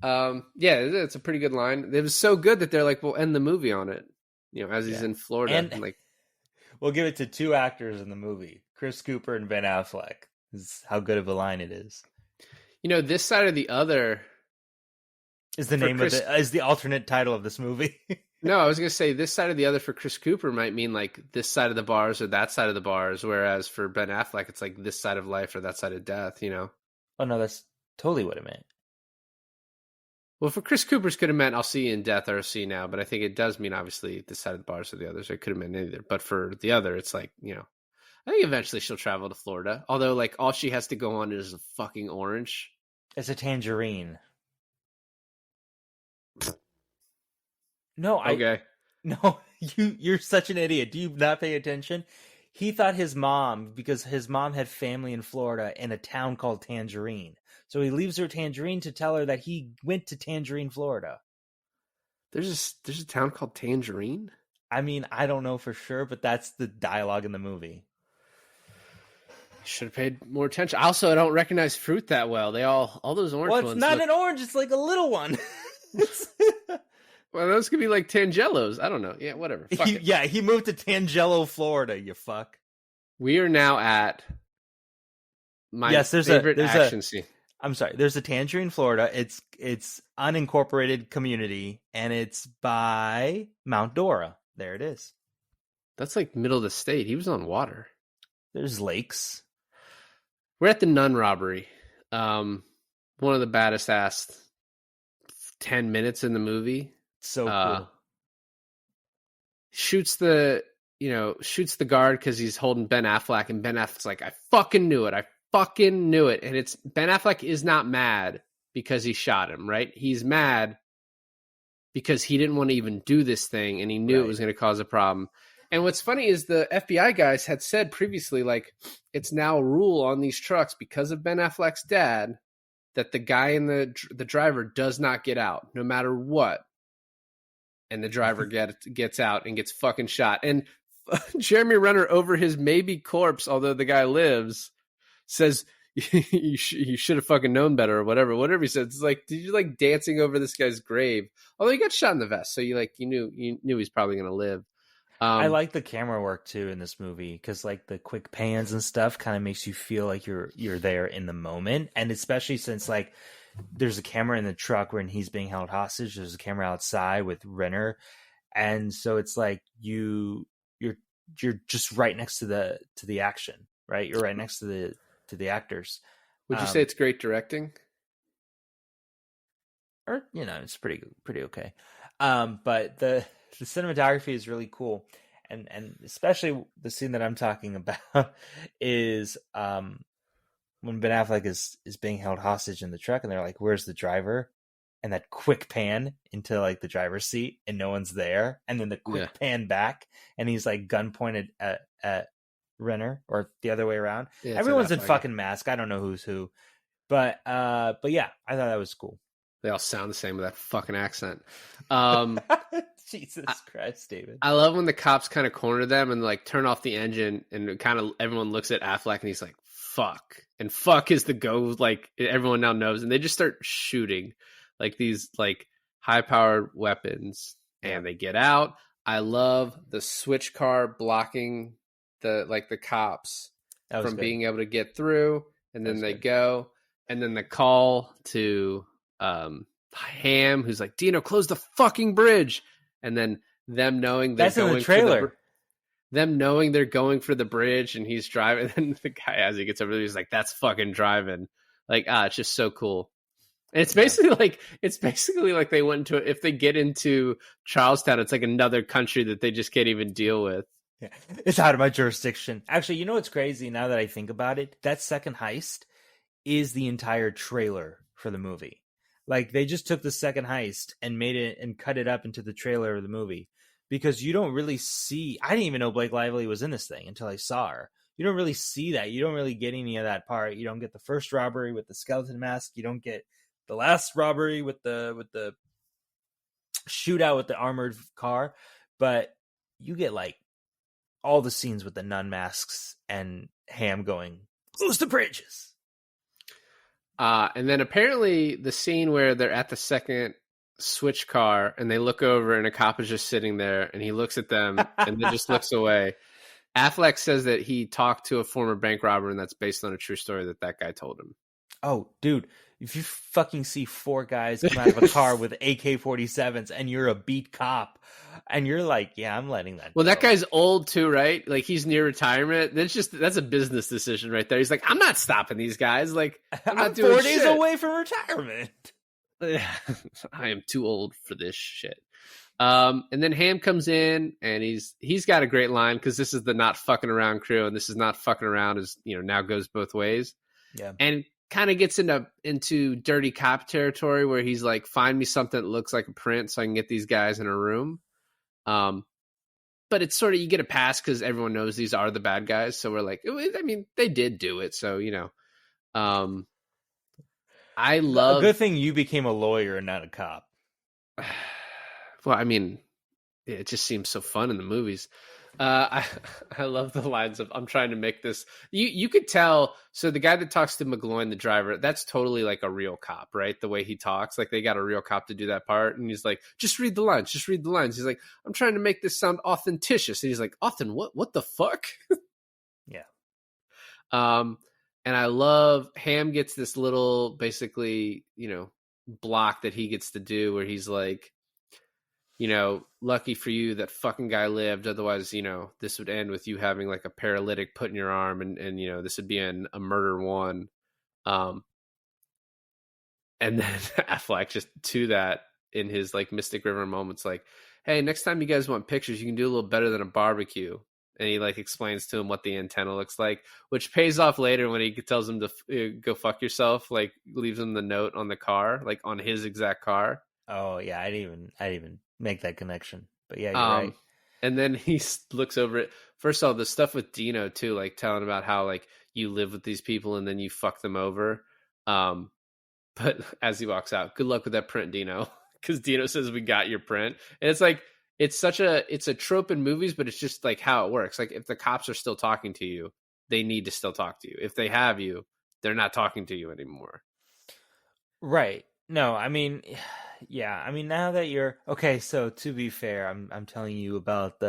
Yeah, it's a pretty good line. It was so good that they're like, "We'll end the movie on it." As he's in Florida, and like, we'll give it to two actors in the movie, Chris Cooper and Ben Affleck. This is how good of a line it is. This side or the other is the name of is the alternate title of this movie. No, I was going to say this side or the other for Chris Cooper might mean like this side of the bars or that side of the bars, whereas for Ben Affleck, it's like this side of life or that side of death, Oh, no, that's totally what it meant. Well, for Chris Cooper's could have meant I'll see you in death or I'll see you now, but I think it does mean obviously this side of the bars or the others. It could have meant either. But for the other, it's like, I think eventually she'll travel to Florida. Although, like, all she has to go on is a fucking orange. It's a tangerine. No, okay. No, you're such an idiot. Do you not pay attention? He thought his mom, because his mom had family in Florida in a town called Tangerine. So he leaves her Tangerine to tell her that he went to Tangerine, Florida. There's a town called Tangerine? I mean, I don't know for sure, but that's the dialogue in the movie. Should have paid more attention. Also, I don't recognize fruit that well. They all those orange ones. Well, it's not an orange. It's like a little one. Well, those could be like Tangelos. I don't know. Yeah, whatever. He moved to Tangelo, Florida, you fuck. We are now at my favorite action scene. I'm sorry. There's a Tangerine, Florida. It's unincorporated community, and it's by Mount Dora. There it is. That's like middle of the state. He was on water. There's lakes. We're at the nun robbery. One of the baddest ass 10 minutes in the movie. So cool. Shoots the guard because he's holding Ben Affleck, and Ben Affleck's like, I fucking knew it. And it's Ben Affleck is not mad because he shot him, right? He's mad because he didn't want to even do this thing, and he knew it was going to cause a problem. And what's funny is the FBI guys had said previously, like, it's now a rule on these trucks because of Ben Affleck's dad that the guy in the driver does not get out no matter what. And the driver gets out and gets fucking shot. And Jeremy Renner, over his maybe corpse, although the guy lives, says, you should have fucking known better or whatever he said. It's like, did you like dancing over this guy's grave? Although he got shot in the vest. So you knew he's probably going to live. I like the camera work too in this movie because like the quick pans and stuff kind of makes you feel like you're there in the moment, and especially since like there's a camera in the truck when he's being held hostage, there's a camera outside with Renner, and so it's like you're just right next to the action, right? You're right next to the actors. Would you say it's great directing? Or it's pretty okay. But the cinematography is really cool, and especially the scene that I'm talking about is when Ben Affleck is being held hostage in the truck, and they're like, "Where's the driver?" And that quick pan into like the driver's seat, and no one's there, and then the quick pan back, and he's like gun pointed at Renner, or the other way around. Yeah, everyone's in fucking mask. I don't know who's who, but yeah, I thought that was cool. They all sound the same with that fucking accent. Jesus Christ, David. I love when the cops kind of corner them and like turn off the engine, and kind of everyone looks at Affleck and he's like, fuck. And fuck is the go, like everyone now knows. And they just start shooting like these like high powered weapons, and they get out. I love the switch car blocking the cops from being able to get through. And then they go, and then the call to Ham, who's like, Dino, close the fucking bridge. And then them knowing they're going in the trailer. Them knowing they're going for the bridge, and he's driving. And then the guy, as he gets over there, he's like, that's fucking driving. Like, it's just so cool. And it's basically like they went into, if they get into Charlestown, it's like another country that they just can't even deal with. Yeah, it's out of my jurisdiction. Actually, you know what's crazy now that I think about it? That second heist is the entire trailer for the movie. Like, they just took the second heist and made it and cut it up into the trailer of the movie. because you don't really see. I didn't even know Blake Lively was in this thing until I saw her. You don't really see that. You don't really get any of that part. You don't get the first robbery with the skeleton mask. You don't get the last robbery with the shootout with the armored car, but you get like all the scenes with the nun masks and Ham going, "Loose the bridges." And then apparently the scene where they're at the second switch car and they look over and a cop is just sitting there and he looks at them and then just looks away. Affleck says that he talked to a former bank robber and that's based on a true story that guy told him. Oh, dude, if you fucking see 4 guys come out of a car with AK-47s and you're a beat cop and you're like, yeah, I'm letting that Well, go. that guy's old too, right? Like he's near retirement. That's a business decision right there. He's like, I'm not stopping these guys. Like I'm not doing 4 days shit. away from retirement. I am too old for this shit. And then Ham comes in and he's got a great line because this is the not fucking around crew and this is not fucking around is, now goes both ways. Yeah. And kind of gets into dirty cop territory where he's like, find me something that looks like a print so I can get these guys in a room. But it's sort of, you get a pass because everyone knows these are the bad guys. So we're like, I mean, they did do it. So, I love... A good thing you became a lawyer and not a cop. Well, I mean, it just seems so fun in the movies. I love the lines of, I'm trying to make this... You could tell, so the guy that talks to McGloin, the driver, that's totally like a real cop, right? The way he talks, like they got a real cop to do that part. And he's like, just read the lines. He's like, I'm trying to make this sound authenticious. And he's like, Authent, what the fuck? Yeah. And I love Ham gets this little, basically, block that he gets to do where he's like, lucky for you that fucking guy lived. Otherwise, this would end with you having like a paralytic put in your arm and this would be a murder one. And then Affleck just to that in his like Mystic River moments, like, hey, next time you guys want pictures, you can do a little better than a barbecue. And he like explains to him what the antenna looks like, which pays off later when he tells him to go fuck yourself, like leaves him the note on the car, like on his exact car. Oh yeah, I didn't even make that connection. But yeah, you're right. And then he looks over it. First of all, the stuff with Dino too, like telling about how like you live with these people and then you fuck them over. But as he walks out, good luck with that print, Dino, because Dino says we got your print, and it's like it's a trope in movies, but it's just like how it works. Like if the cops are still talking to you, they need to still talk to you. If they have you, they're not talking to you anymore. Right. No, I mean, yeah. I mean, now that you're okay, so to be fair, I'm telling you about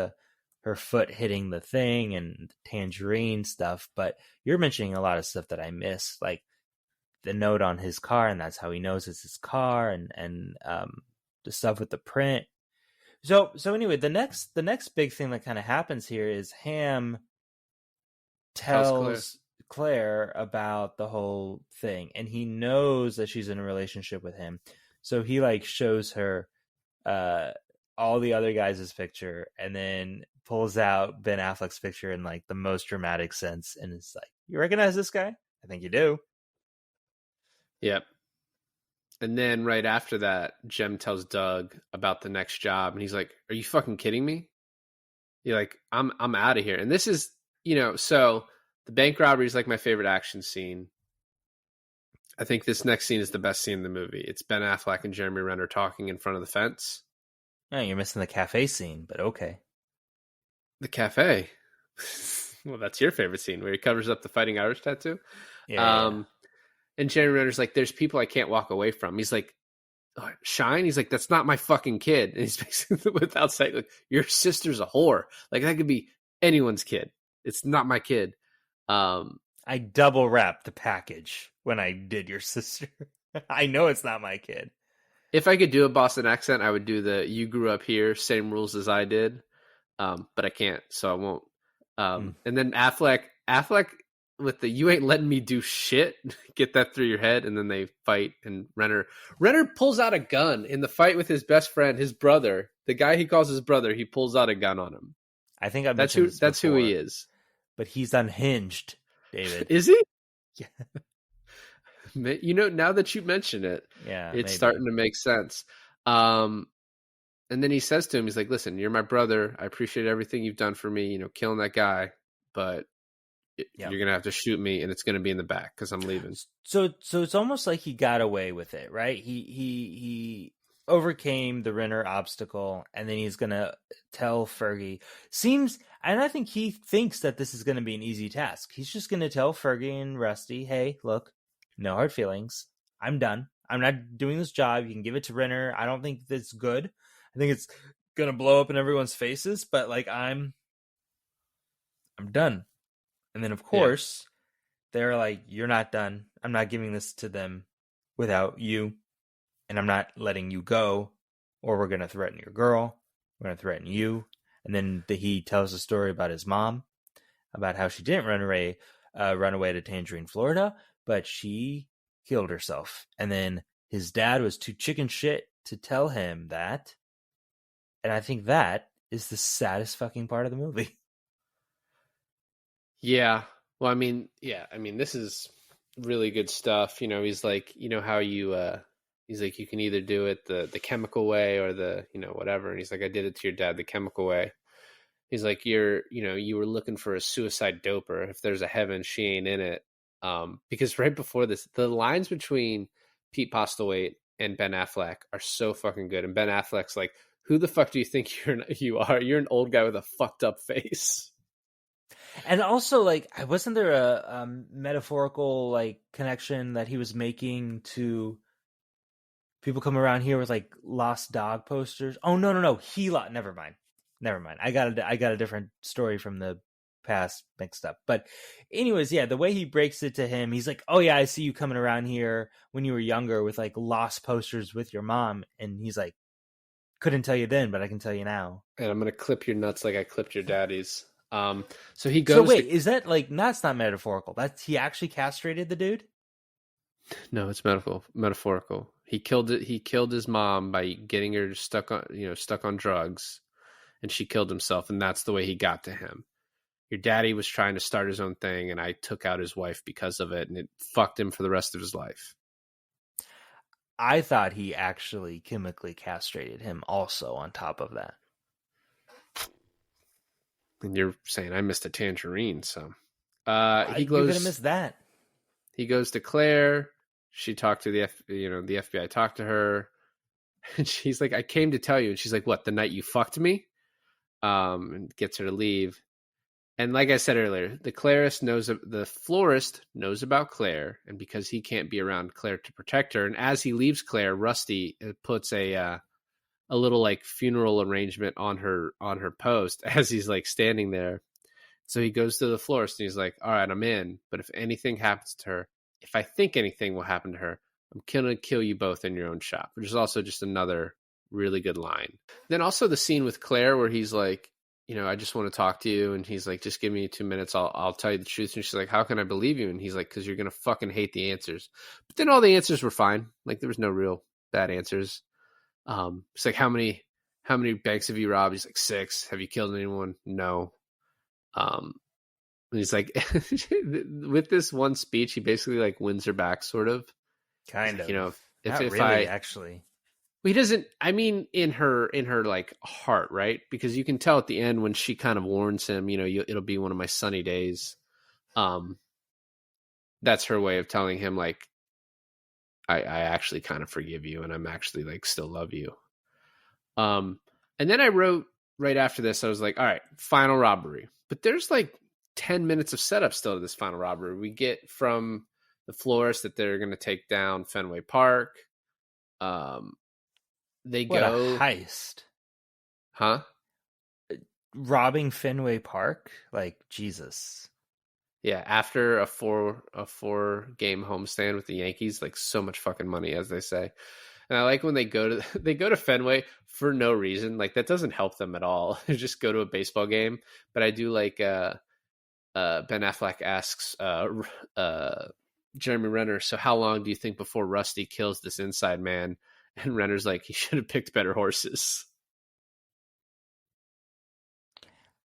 her foot hitting the thing and the tangerine stuff, but you're mentioning a lot of stuff that I missed, like the note on his car, and that's how he knows it's his car, and the stuff with the print. So anyway, the next big thing that kind of happens here is Ham tells Claire about the whole thing, and he knows that she's in a relationship with him, so he like shows her all the other guys' picture and then pulls out Ben Affleck's picture in like the most dramatic sense, and it's like, you recognize this guy? I think you do. Yep. And then right after that, Jem tells Doug about the next job, and he's like, are you fucking kidding me? You're like, I'm out of here. And this is, so the bank robbery is like my favorite action scene. I think this next scene is the best scene in the movie. It's Ben Affleck and Jeremy Renner talking in front of the fence. Oh, you're missing the cafe scene, but okay. The cafe? Well, that's your favorite scene, where he covers up the Fighting Irish tattoo. Yeah. And Jeremy Renner's like, there's people I can't walk away from. He's like, Shine? He's like, that's not my fucking kid. And he's basically without saying, like, your sister's a whore. Like, that could be anyone's kid. It's not my kid. I double wrapped the package when I did your sister. I know it's not my kid. If I could do a Boston accent, I would do the you grew up here, same rules as I did. But I can't, so I won't. And then Affleck with the you ain't letting me do shit, get that through your head, and then they fight, and Renner pulls out a gun in the fight with his best friend, his brother, the guy he calls his brother. He pulls out a gun on him. I think I've that's mentioned that's before, who he is. But he's unhinged, David. Is he? Yeah. Now that you mention it, yeah, it's maybe. starting to make sense. And then he says to him, he's like, listen, you're my brother. I appreciate everything you've done for me, killing that guy, but Yeah. you're going to have to shoot me and it's going to be in the back because I'm leaving. So it's almost like he got away with it, right? He overcame the Renner obstacle, and then he's gonna tell Fergie. Seems, and I think he thinks that this is gonna be an easy task. He's just gonna tell Fergie and Rusty, "Hey, look, no hard feelings. I'm done. I'm not doing this job. You can give it to Renner. I don't think that's good. I think it's gonna blow up in everyone's faces. But like, I'm done." And then of course they're like, "You're not done. I'm not giving this to them without you, and I'm not letting you go, or we're going to threaten your girl. We're going to threaten you." And then he tells a story about his mom, about how she didn't run away to Tangerine, Florida, but she killed herself. And then his dad was too chicken shit to tell him that. And I think that is the saddest fucking part of the movie. Yeah. Well, I mean, this is really good stuff. He's like, how he's like, you can either do it the chemical way or the, whatever. And he's like, I did it to your dad the chemical way. He's like, you were looking for a suicide doper. If there's a heaven, she ain't in it. Because right before this, the lines between Pete Postlethwaite and Ben Affleck are so fucking good. And Ben Affleck's like, who the fuck do you think you are? You're an old guy with a fucked up face. And also, like, wasn't there a metaphorical like connection that he was making to people come around here with like lost dog posters? Oh no, never mind. I got a different story from the past mixed up. But anyways, yeah, the way he breaks it to him, he's like, "Oh yeah, I see you coming around here when you were younger with like lost posters with your mom," and he's like, "Couldn't tell you then, but I can tell you now." And I'm gonna clip your nuts like I clipped your daddy's. So he goes. So wait, is that like that's not metaphorical? That's he actually castrated the dude? No, it's metaphorical. He killed it. He killed his mom by getting her stuck on drugs, and she killed himself. And that's the way he got to him. Your daddy was trying to start his own thing, and I took out his wife because of it, and it fucked him for the rest of his life. I thought he actually chemically castrated him also on top of that. And you're saying I missed a tangerine, so he You're goes. gonna miss that. He goes to Claire. She talked to the FBI talked to her, and she's like, "I came to tell you." And she's like, "What? The night you fucked me?" And gets her to leave. And like I said earlier, the florist knows about Claire, and because he can't be around Claire to protect her, and as he leaves Claire, Rusty puts a little like funeral arrangement on her post as he's like standing there. So he goes to the florist and he's like, "All right, I'm in, but if anything happens to her, if I think anything will happen to her, I'm gonna kill you both in your own shop," which is also just another really good line. Then also the scene with Claire where he's like, "I just want to talk to you," and he's like, "Just give me 2 minutes, I'll tell you the truth." And she's like, "How can I believe you?" And he's like, "Because you're gonna fucking hate the answers." But then all the answers were fine. Like there was no real bad answers. It's like, how many banks have you robbed? He's like, 6. Have you killed anyone? No. And he's like, with this one speech, he basically like wins her back, sort of. Kind like, of. if Not if really, I actually. he doesn't. I mean, in her like heart, right? Because you can tell at the end when she kind of warns him, it'll be one of my sunny days. That's her way of telling him like, I actually kind of forgive you, and I'm actually like still love you. And then I wrote right after this, I was like, all right, final robbery. But there's like 10 minutes of setup still to this final robbery. We get from the florist that they're going to take down Fenway Park. They What go a heist. Huh? Robbing Fenway Park? Like, Jesus. Yeah, after a four game homestand with the Yankees, like so much fucking money, as they say. And I like when they go to Fenway for no reason. Like that doesn't help them at all. They just go to a baseball game. But I do like Ben Affleck asks Jeremy Renner, "So how long do you think before Rusty kills this inside man?" And Renner's like, "He should have picked better horses."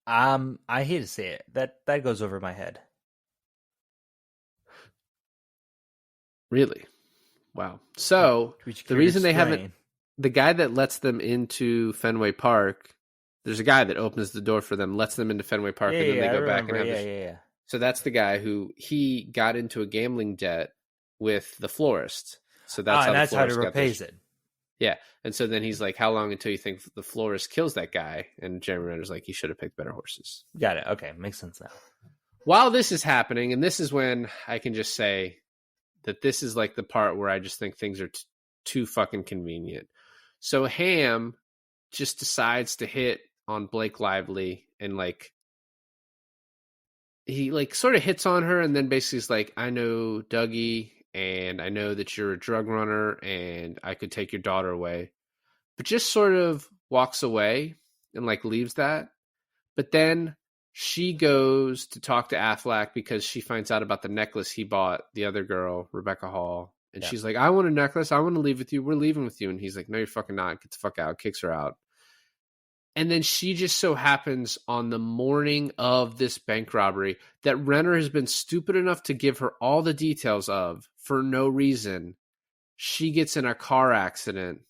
I hate to say it. That goes over my head. Really? Wow. So Would you the care to reason they explain? haven't the guy that lets them into Fenway Park, there's a guy that opens the door for them, lets them into Fenway Park, and then they I go back and remember. have Yeah. So that's the guy who he got into a gambling debt with the florist. So that's how and the that's how to florist got repays those. it. Yeah. And so then he's like, how long until you think the florist kills that guy? And Jeremy Renner's like, he should have picked better horses. Got it. Okay, makes sense now. While this is happening, and this is when I can just say that this is like the part where I just think things are too fucking convenient. So Ham just decides to hit on Blake Lively, and like he like sort of hits on her, and then basically is like, I know Dougie, and I know that you're a drug runner, and I could take your daughter away. But just sort of walks away and like leaves that. But then she goes to talk to Affleck because she finds out about the necklace he bought the other girl, Rebecca Hall. And she's like, I want a necklace. I want to leave with you. We're leaving with you. And he's like, no, you're fucking not. Get the fuck out. Kicks her out. And then she just so happens on the morning of this bank robbery that Renner has been stupid enough to give her all the details of for no reason. She gets in a car accident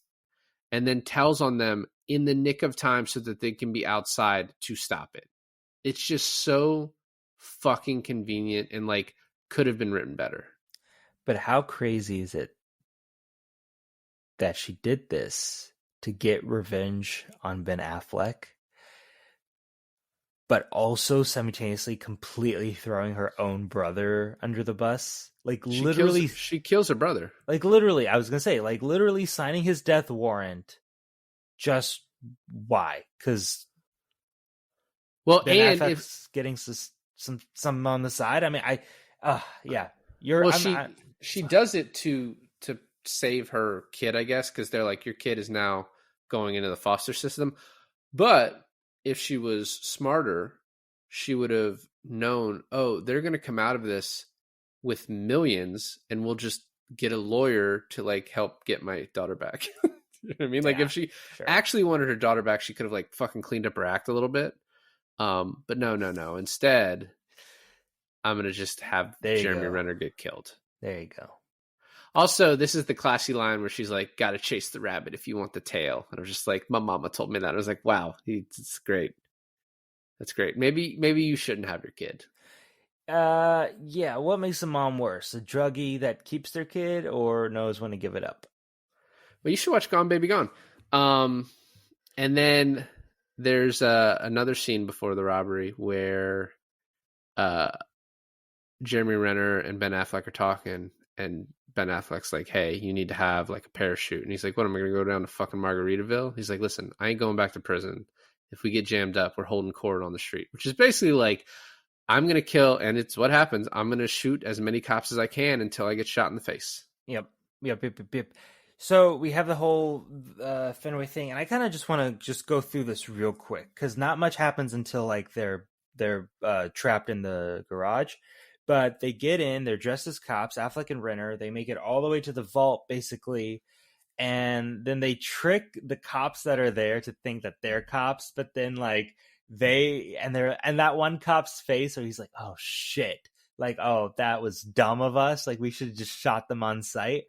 and then tells on them in the nick of time so that they can be outside to stop it. It's just so fucking convenient and like could have been written better. But how crazy is it that she did this to get revenge on Ben Affleck, but also simultaneously completely throwing her own brother under the bus? Like she kills her brother. Like literally, I was gonna say, like literally signing his death warrant. Just why? Because Ben Affleck's getting some on the side. I mean, yeah. She does it to save her kid, I guess, because they're like, your kid is now going into the foster system. But if she was smarter, she would have known, oh, they're going to come out of this with millions, and we'll just get a lawyer to like help get my daughter back. You know what I mean? Like if she actually wanted her daughter back, she could have like fucking cleaned up her act a little bit. But no. Instead, I'm going to just have Jeremy Renner get killed. There you go. Also, this is the classy line where she's like, gotta chase the rabbit if you want the tail. And I was just like, my mama told me that. I was like, wow, it's great. That's great. Maybe you shouldn't have your kid. Yeah, what makes a mom worse? A druggie that keeps their kid or knows when to give it up? Well, you should watch Gone Baby Gone. And then there's another scene before the robbery where Jeremy Renner and Ben Affleck are talking, and Ben Affleck's like, hey, you need to have like a parachute. And he's like, what, am I going to go down to fucking Margaritaville? He's like, listen, I ain't going back to prison. If we get jammed up, we're holding court on the street, which is basically like, I'm going to kill, and it's what happens. I'm going to shoot as many cops as I can until I get shot in the face. Yep. So we have the whole Fenway thing, and I kind of just want to just go through this real quick because not much happens until like they're trapped in the garage. But they get in, they're dressed as cops, Affleck and Renner. They make it all the way to the vault, basically. And then they trick the cops that are there to think that they're cops. But then, like, and that one cop's face, so he's like, oh, shit. Like, oh, that was dumb of us. Like, we should have just shot them on sight.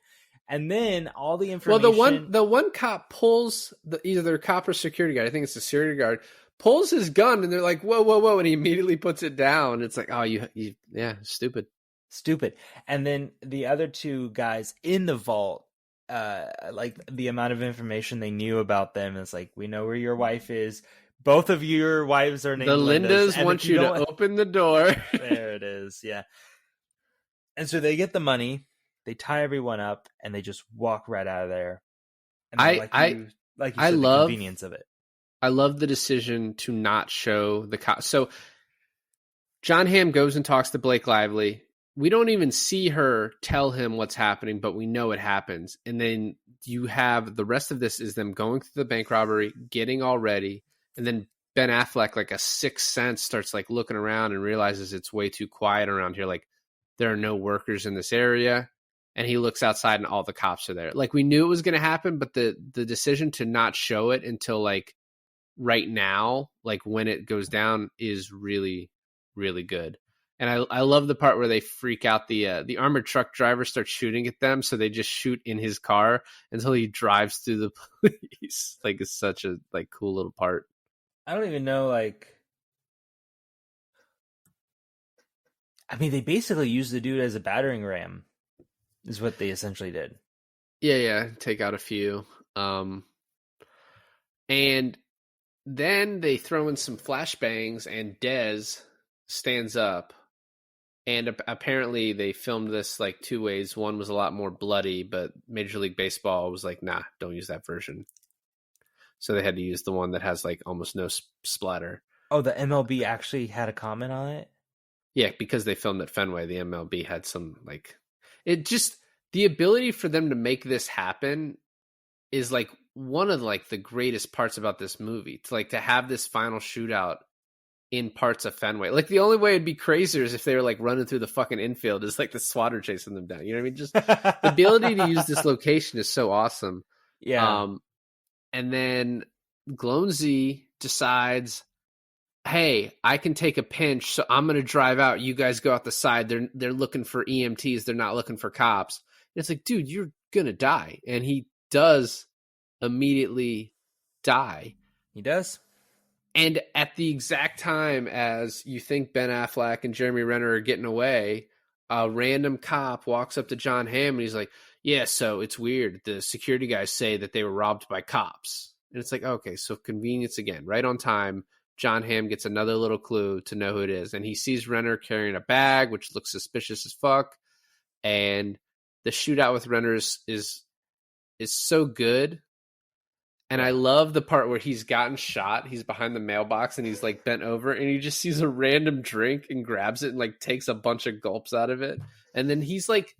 And then all the information. Well, the one cop pulls either their cop or security guard. I think it's the security guard. Pulls his gun, and they're like, whoa, and he immediately puts it down. It's like, oh, yeah, stupid. And then the other two guys in the vault, like the amount of information they knew about them is like, we know where your wife is. Both of your wives are named the Lindas want you to open the door. There it is, yeah. And so they get the money, they tie everyone up, and they just walk right out of there. And I love the convenience of it. I love the decision to not show the cops. So John Hamm goes and talks to Blake Lively. We don't even see her tell him what's happening, but we know it happens. And then you have the rest of this is them going through the bank robbery, getting all ready. And then Ben Affleck, like a sixth sense, starts like looking around and realizes it's way too quiet around here. Like there are no workers in this area. And he looks outside and all the cops are there. Like we knew it was going to happen, but the decision to not show it until like right now, like when it goes down, is really, really good. And I love the part where they freak out. The armored truck driver starts shooting at them, so they just shoot in his car until he drives through the police. Like, it's such a like cool little part. I don't even know, like, I mean, they basically used the dude as a battering ram, is what they essentially did. Yeah, take out a few. And then they throw in some flashbangs, and Dez stands up. And apparently they filmed this like two ways. One was a lot more bloody, but Major League Baseball was like, nah, don't use that version. So they had to use the one that has like almost no splatter. Oh, the MLB actually had a comment on it? Yeah, because they filmed at Fenway, the MLB had some like, it just, the ability for them to make this happen is like one of like the greatest parts about this movie. To like to have this final shootout in parts of Fenway. Like, the only way it'd be crazier is if they were like running through the fucking infield, is like the SWAT are chasing them down. You know what I mean? Just the ability to use this location is so awesome. Yeah. And then Glonzy decides, hey, I can take a pinch, so I'm going to drive out. You guys go out the side. They're looking for EMTs. They're not looking for cops. And it's like, dude, you're going to die. And he does immediately die. He does. And at the exact time as you think Ben Affleck and Jeremy Renner are getting away, a random cop walks up to John Hamm and he's like, yeah, so it's weird. The security guys say that they were robbed by cops. And it's like, okay, so convenience again. Right on time, John Hamm gets another little clue to know who it is. And he sees Renner carrying a bag, which looks suspicious as fuck. And the shootout with Renner is so good. And I love the part where he's gotten shot. He's behind the mailbox and he's like bent over and he just sees a random drink and grabs it and like takes a bunch of gulps out of it. And then he's like,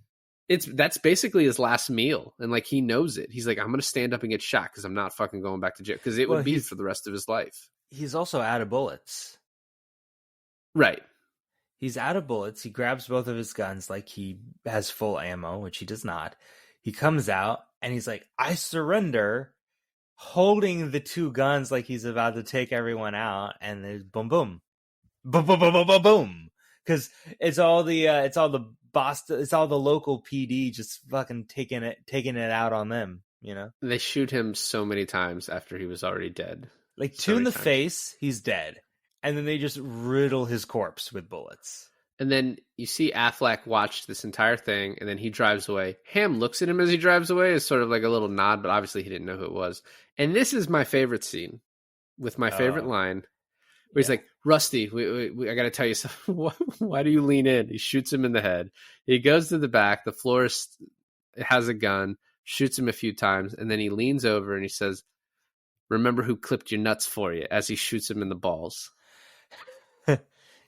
that's basically his last meal. And like, he knows it. He's like, I'm going to stand up and get shot because I'm not fucking going back to jail. Because it would be for the rest of his life. He's also out of bullets. Right. He's out of bullets. He grabs both of his guns like he has full ammo, which he does not. He comes out and he's like, I surrender, holding the two guns like he's about to take everyone out, and there's boom, boom, boom, boom, boom, boom, boom, boom, because it's all the Boston, it's all the local PD just fucking taking it out on them. You know, they shoot him so many times after he was already dead. Like two in the face, he's dead, and then they just riddle his corpse with bullets. And then you see Affleck watch this entire thing, and then he drives away. Hamm looks at him as he drives away as sort of like a little nod, but obviously he didn't know who it was. And this is my favorite scene with my favorite line, where he's like, Rusty, I got to tell you something. Why do you lean in? He shoots him in the head. He goes to the back. The florist has a gun, shoots him a few times, and then he leans over and he says, remember who clipped your nuts for you, as he shoots him in the balls.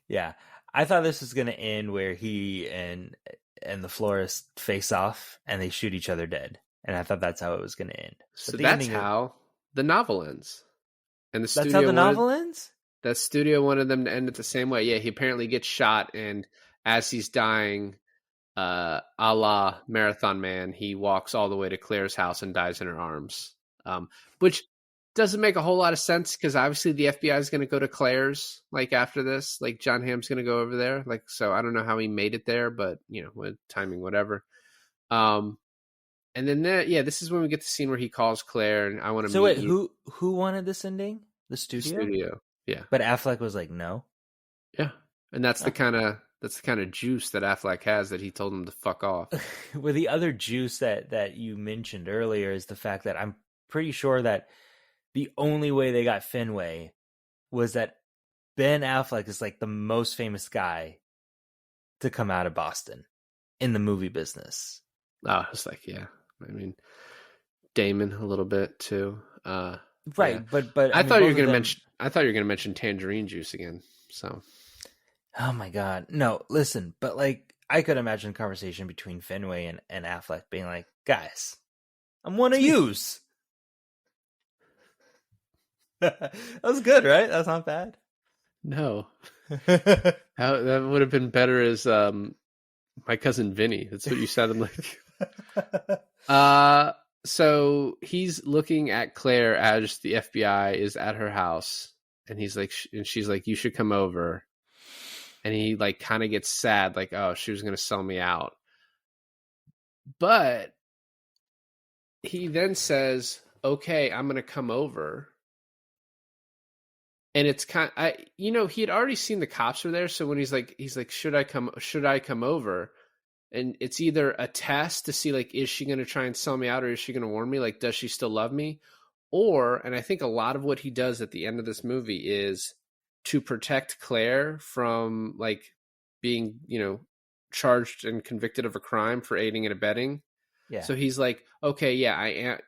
Yeah. I thought this was going to end where he and the florist face off and they shoot each other dead. And I thought that's how it was going to end. So that's how the novel ends. And that's how the novel ends? The studio wanted them to end it the same way. Yeah, he apparently gets shot, and as he's dying, a la Marathon Man, he walks all the way to Claire's house and dies in her arms. Which doesn't make a whole lot of sense, because obviously the FBI is going to go to Claire's like after this. Like, John Hamm's going to go over there. Like, so I don't know how he made it there, but you know, with timing, whatever. And then this is when we get the scene where he calls Claire, and I want to. So wait, who wanted this ending? The studio. Studio, yeah. But Affleck was like, no. Yeah, and that's the kind of juice that Affleck has, that he told him to fuck off. Well, the other juice that you mentioned earlier is the fact that I'm pretty sure that the only way they got Fenway was that Ben Affleck is like the most famous guy to come out of Boston in the movie business. Oh, it's like, yeah. I mean, Damon a little bit too. Right, yeah. but I thought you were going to mention tangerine juice again. So, oh my god, no! Listen, but like, I could imagine a conversation between Fenway and Affleck being like, "Guys, I'm one of yous." That was good, right? That's not bad. No, that would have been better as my cousin Vinny. That's what you sounded like. So he's looking at Claire as the FBI is at her house, and he's like, and she's like, "You should come over." and he like kind of gets sad, like, oh, she was going to sell me out. But he then says, okay, I'm going to come over. And it's he had already seen the cops were there. So when he's like, should I come over? And it's either a test to see, like, is she going to try and sell me out, or is she going to warn me? Like, does she still love me? Or, and I think a lot of what he does at the end of this movie is to protect Claire from, like, being, charged and convicted of a crime for aiding and abetting. Yeah. So he's like, okay, yeah, I am,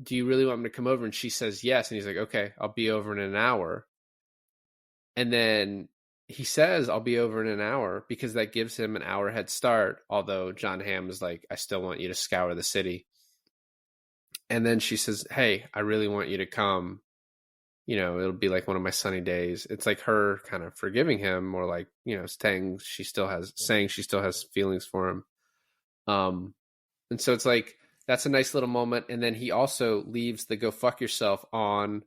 do you really want me to come over? And she says yes. And he's like, okay, I'll be over in an hour. And then he says, I'll be over in an hour, because that gives him an hour head start. Although John Hamm is like, I still want you to scour the city. And then she says, hey, I really want you to come. It'll be like one of my sunny days. It's like her kind of forgiving him, or like, saying she still has feelings for him. And so it's like, that's a nice little moment. And then he also leaves the go fuck yourself on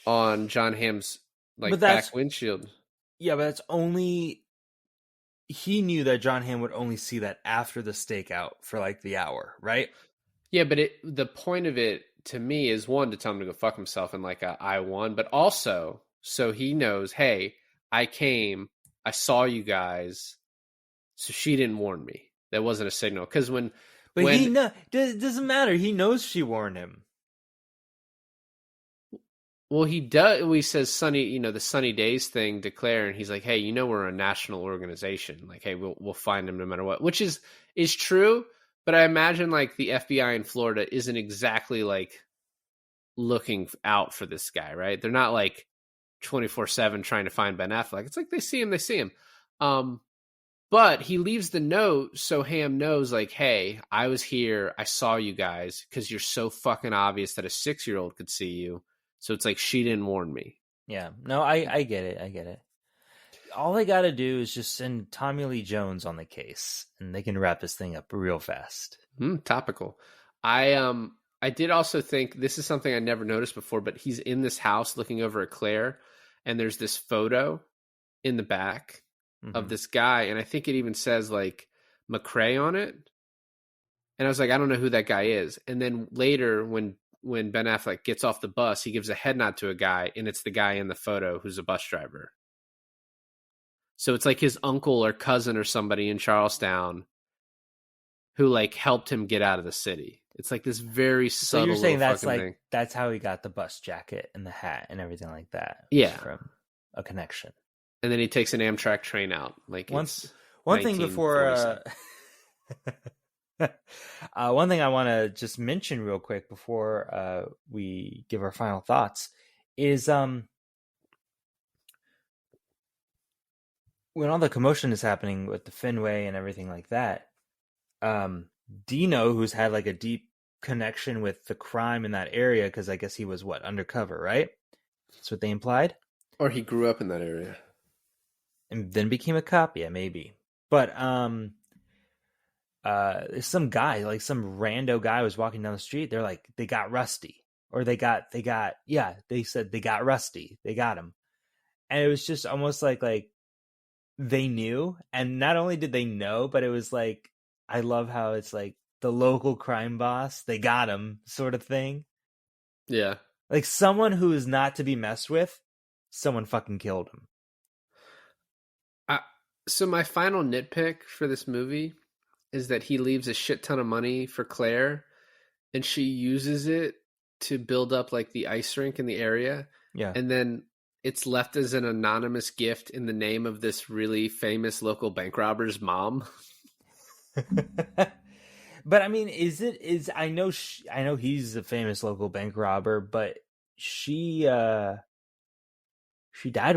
John Hamm's back windshield. Yeah, but that's only, he knew that John Hamm would only see that after the stakeout for like the hour, right? Yeah, but the point of it to me is, one, to tell him to go fuck himself and like I won, but also so he knows, hey, I came, I saw you guys, so she didn't warn me. That wasn't a signal, because it doesn't matter. He knows she warned him. Well, he does. He says sunny, the sunny days thing to Claire, and he's like, hey, we're a national organization. Like, hey, we'll find him no matter what, which is true. But I imagine like the FBI in Florida isn't exactly like looking out for this guy, right? They're not like 24/7 trying to find Ben Affleck. It's like they see him. But he leaves the note so Hamm knows, like, hey, I was here, I saw you guys, because you're so fucking obvious that a 6-year-old could see you. So it's like, she didn't warn me. Yeah, no, I get it. All they got to do is just send Tommy Lee Jones on the case, and they can wrap this thing up real fast. Topical. I did also think, this is something I never noticed before, but he's in this house looking over at Claire, and there's this photo in the back of this guy, and I think it even says like McCrae on it. And I was like, I don't know who that guy is. And then later, when Ben Affleck gets off the bus, he gives a head nod to a guy, and it's the guy in the photo who's a bus driver. So it's like his uncle or cousin or somebody in Charlestown who like helped him get out of the city. It's like this very subtle. So you're saying that's like thing. That's how he got the bus jacket and the hat and everything like that. Yeah, from a connection. And then he takes an Amtrak train out. Like, one thing before. One thing I want to just mention real quick before we give our final thoughts is when all the commotion is happening with the Fenway and everything like that, Dino, who's had like a deep connection with the crime in that area, because I guess he was undercover, right? That's what they implied. Or he grew up in that area and then became a cop. Yeah, maybe. But some guy, like some rando guy, was walking down the street. They're like, they got Rusty, or they said they got Rusty. They got him, and it was just almost like they knew. And not only did they know, but it was like, I love how it's like the local crime boss, they got him sort of thing. Yeah. Like someone who is not to be messed with, someone fucking killed him. So my final nitpick for this movie is that he leaves a shit ton of money for Claire, and she uses it to build up like the ice rink in the area. Yeah. And then it's left as an anonymous gift in the name of this really famous local bank robber's mom. But I mean, I know he's a famous local bank robber, but she died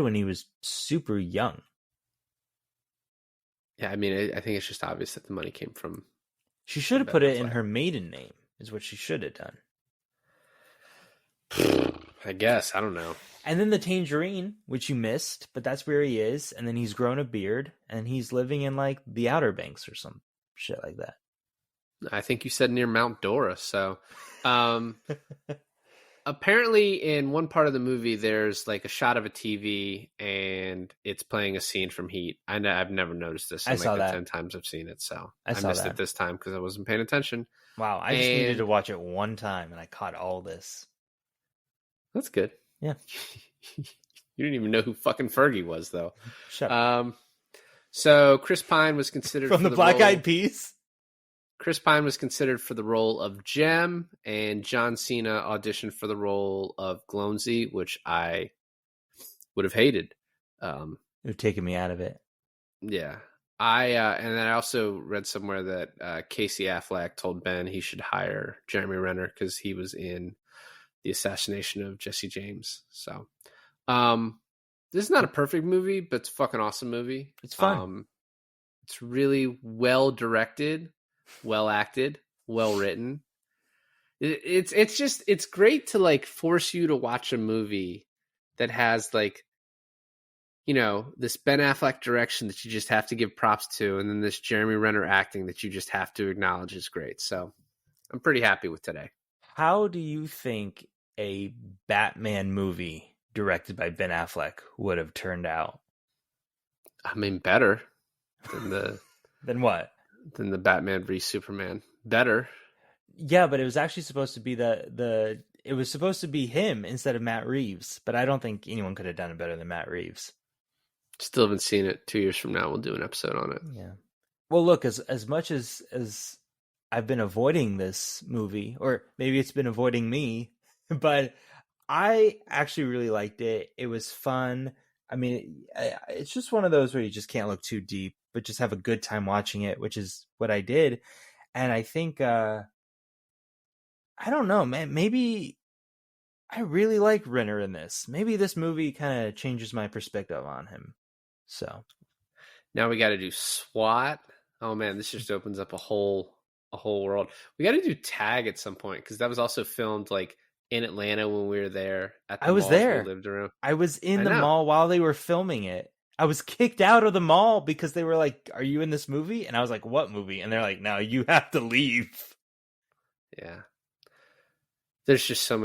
when he was super young. Yeah, I mean, I think it's just obvious that the money came from. She should have put it in her maiden name, is what she should have done. I guess. I don't know. And then the Tangerine, which you missed, but that's where he is. And then he's grown a beard, and he's living in like the Outer Banks or some shit like that. I think you said near Mount Dora. So, apparently in one part of the movie, there's like a shot of a TV and it's playing a scene from Heat. I've never noticed this I in saw like the that. 10 times I've seen it. So I I saw missed that. it this time because I wasn't paying attention. Wow, I just needed And to watch it one time and I caught all this. that's good. Yeah. You didn't even know who fucking Fergie was, though. Shut up. So Chris Pine was considered From for the Black role. Eyed Peas? Chris Pine was considered for the role of Jem, and John Cena auditioned for the role of Gloamsy, which I would have hated. It would have taken me out of it. Yeah. And then I also read somewhere that Casey Affleck told Ben he should hire Jeremy Renner because he was in the assassination of Jesse James. So, this is not a perfect movie, but it's a fucking awesome movie. It's fun. It's really well directed, well acted, well written. It's great to like force you to watch a movie that has like, this Ben Affleck direction that you just have to give props to, and then this Jeremy Renner acting that you just have to acknowledge is great. So I'm pretty happy with today. How do you think a Batman movie directed by Ben Affleck would have turned out? I mean, better than the Then what? than the Batman v Superman. Better. Yeah, but it was actually supposed to be it was supposed to be him instead of Matt Reeves, but I don't think anyone could have done it better than Matt Reeves. Still haven't seen it. 2 years from now, we'll do an episode on it. Yeah. Well, look, as much as I've been avoiding this movie, or maybe it's been avoiding me, but I actually really liked it. It was fun. I mean, it's just one of those where you just can't look too deep, but just have a good time watching it, which is what I did. And I think, I don't know, man, maybe I really like Renner in this. Maybe this movie kind of changes my perspective on him. So now we got to do SWAT. Oh man, this just opens up a whole world. We got to do Tag at some point because that was also filmed like in Atlanta when we were there. At the I was malls there. We lived around. I was in I the know. mall while they were filming it. I was kicked out of the mall because they were like, "Are you in this movie?" And I was like, "What movie?" And they're like, "No, you have to leave." Yeah. There's just so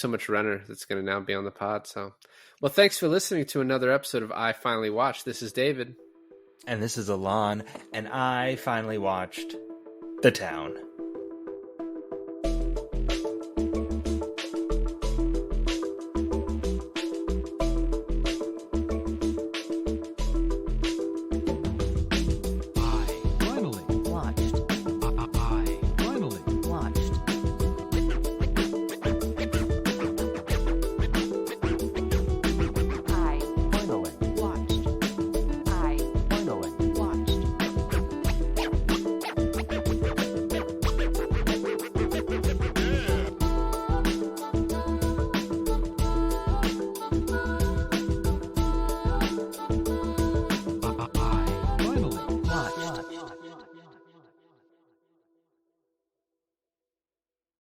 much Renner that's going to now be on the pod. So, well, thanks for listening to another episode of I Finally Watched. This is David. And this is Alain, and I finally watched The Town.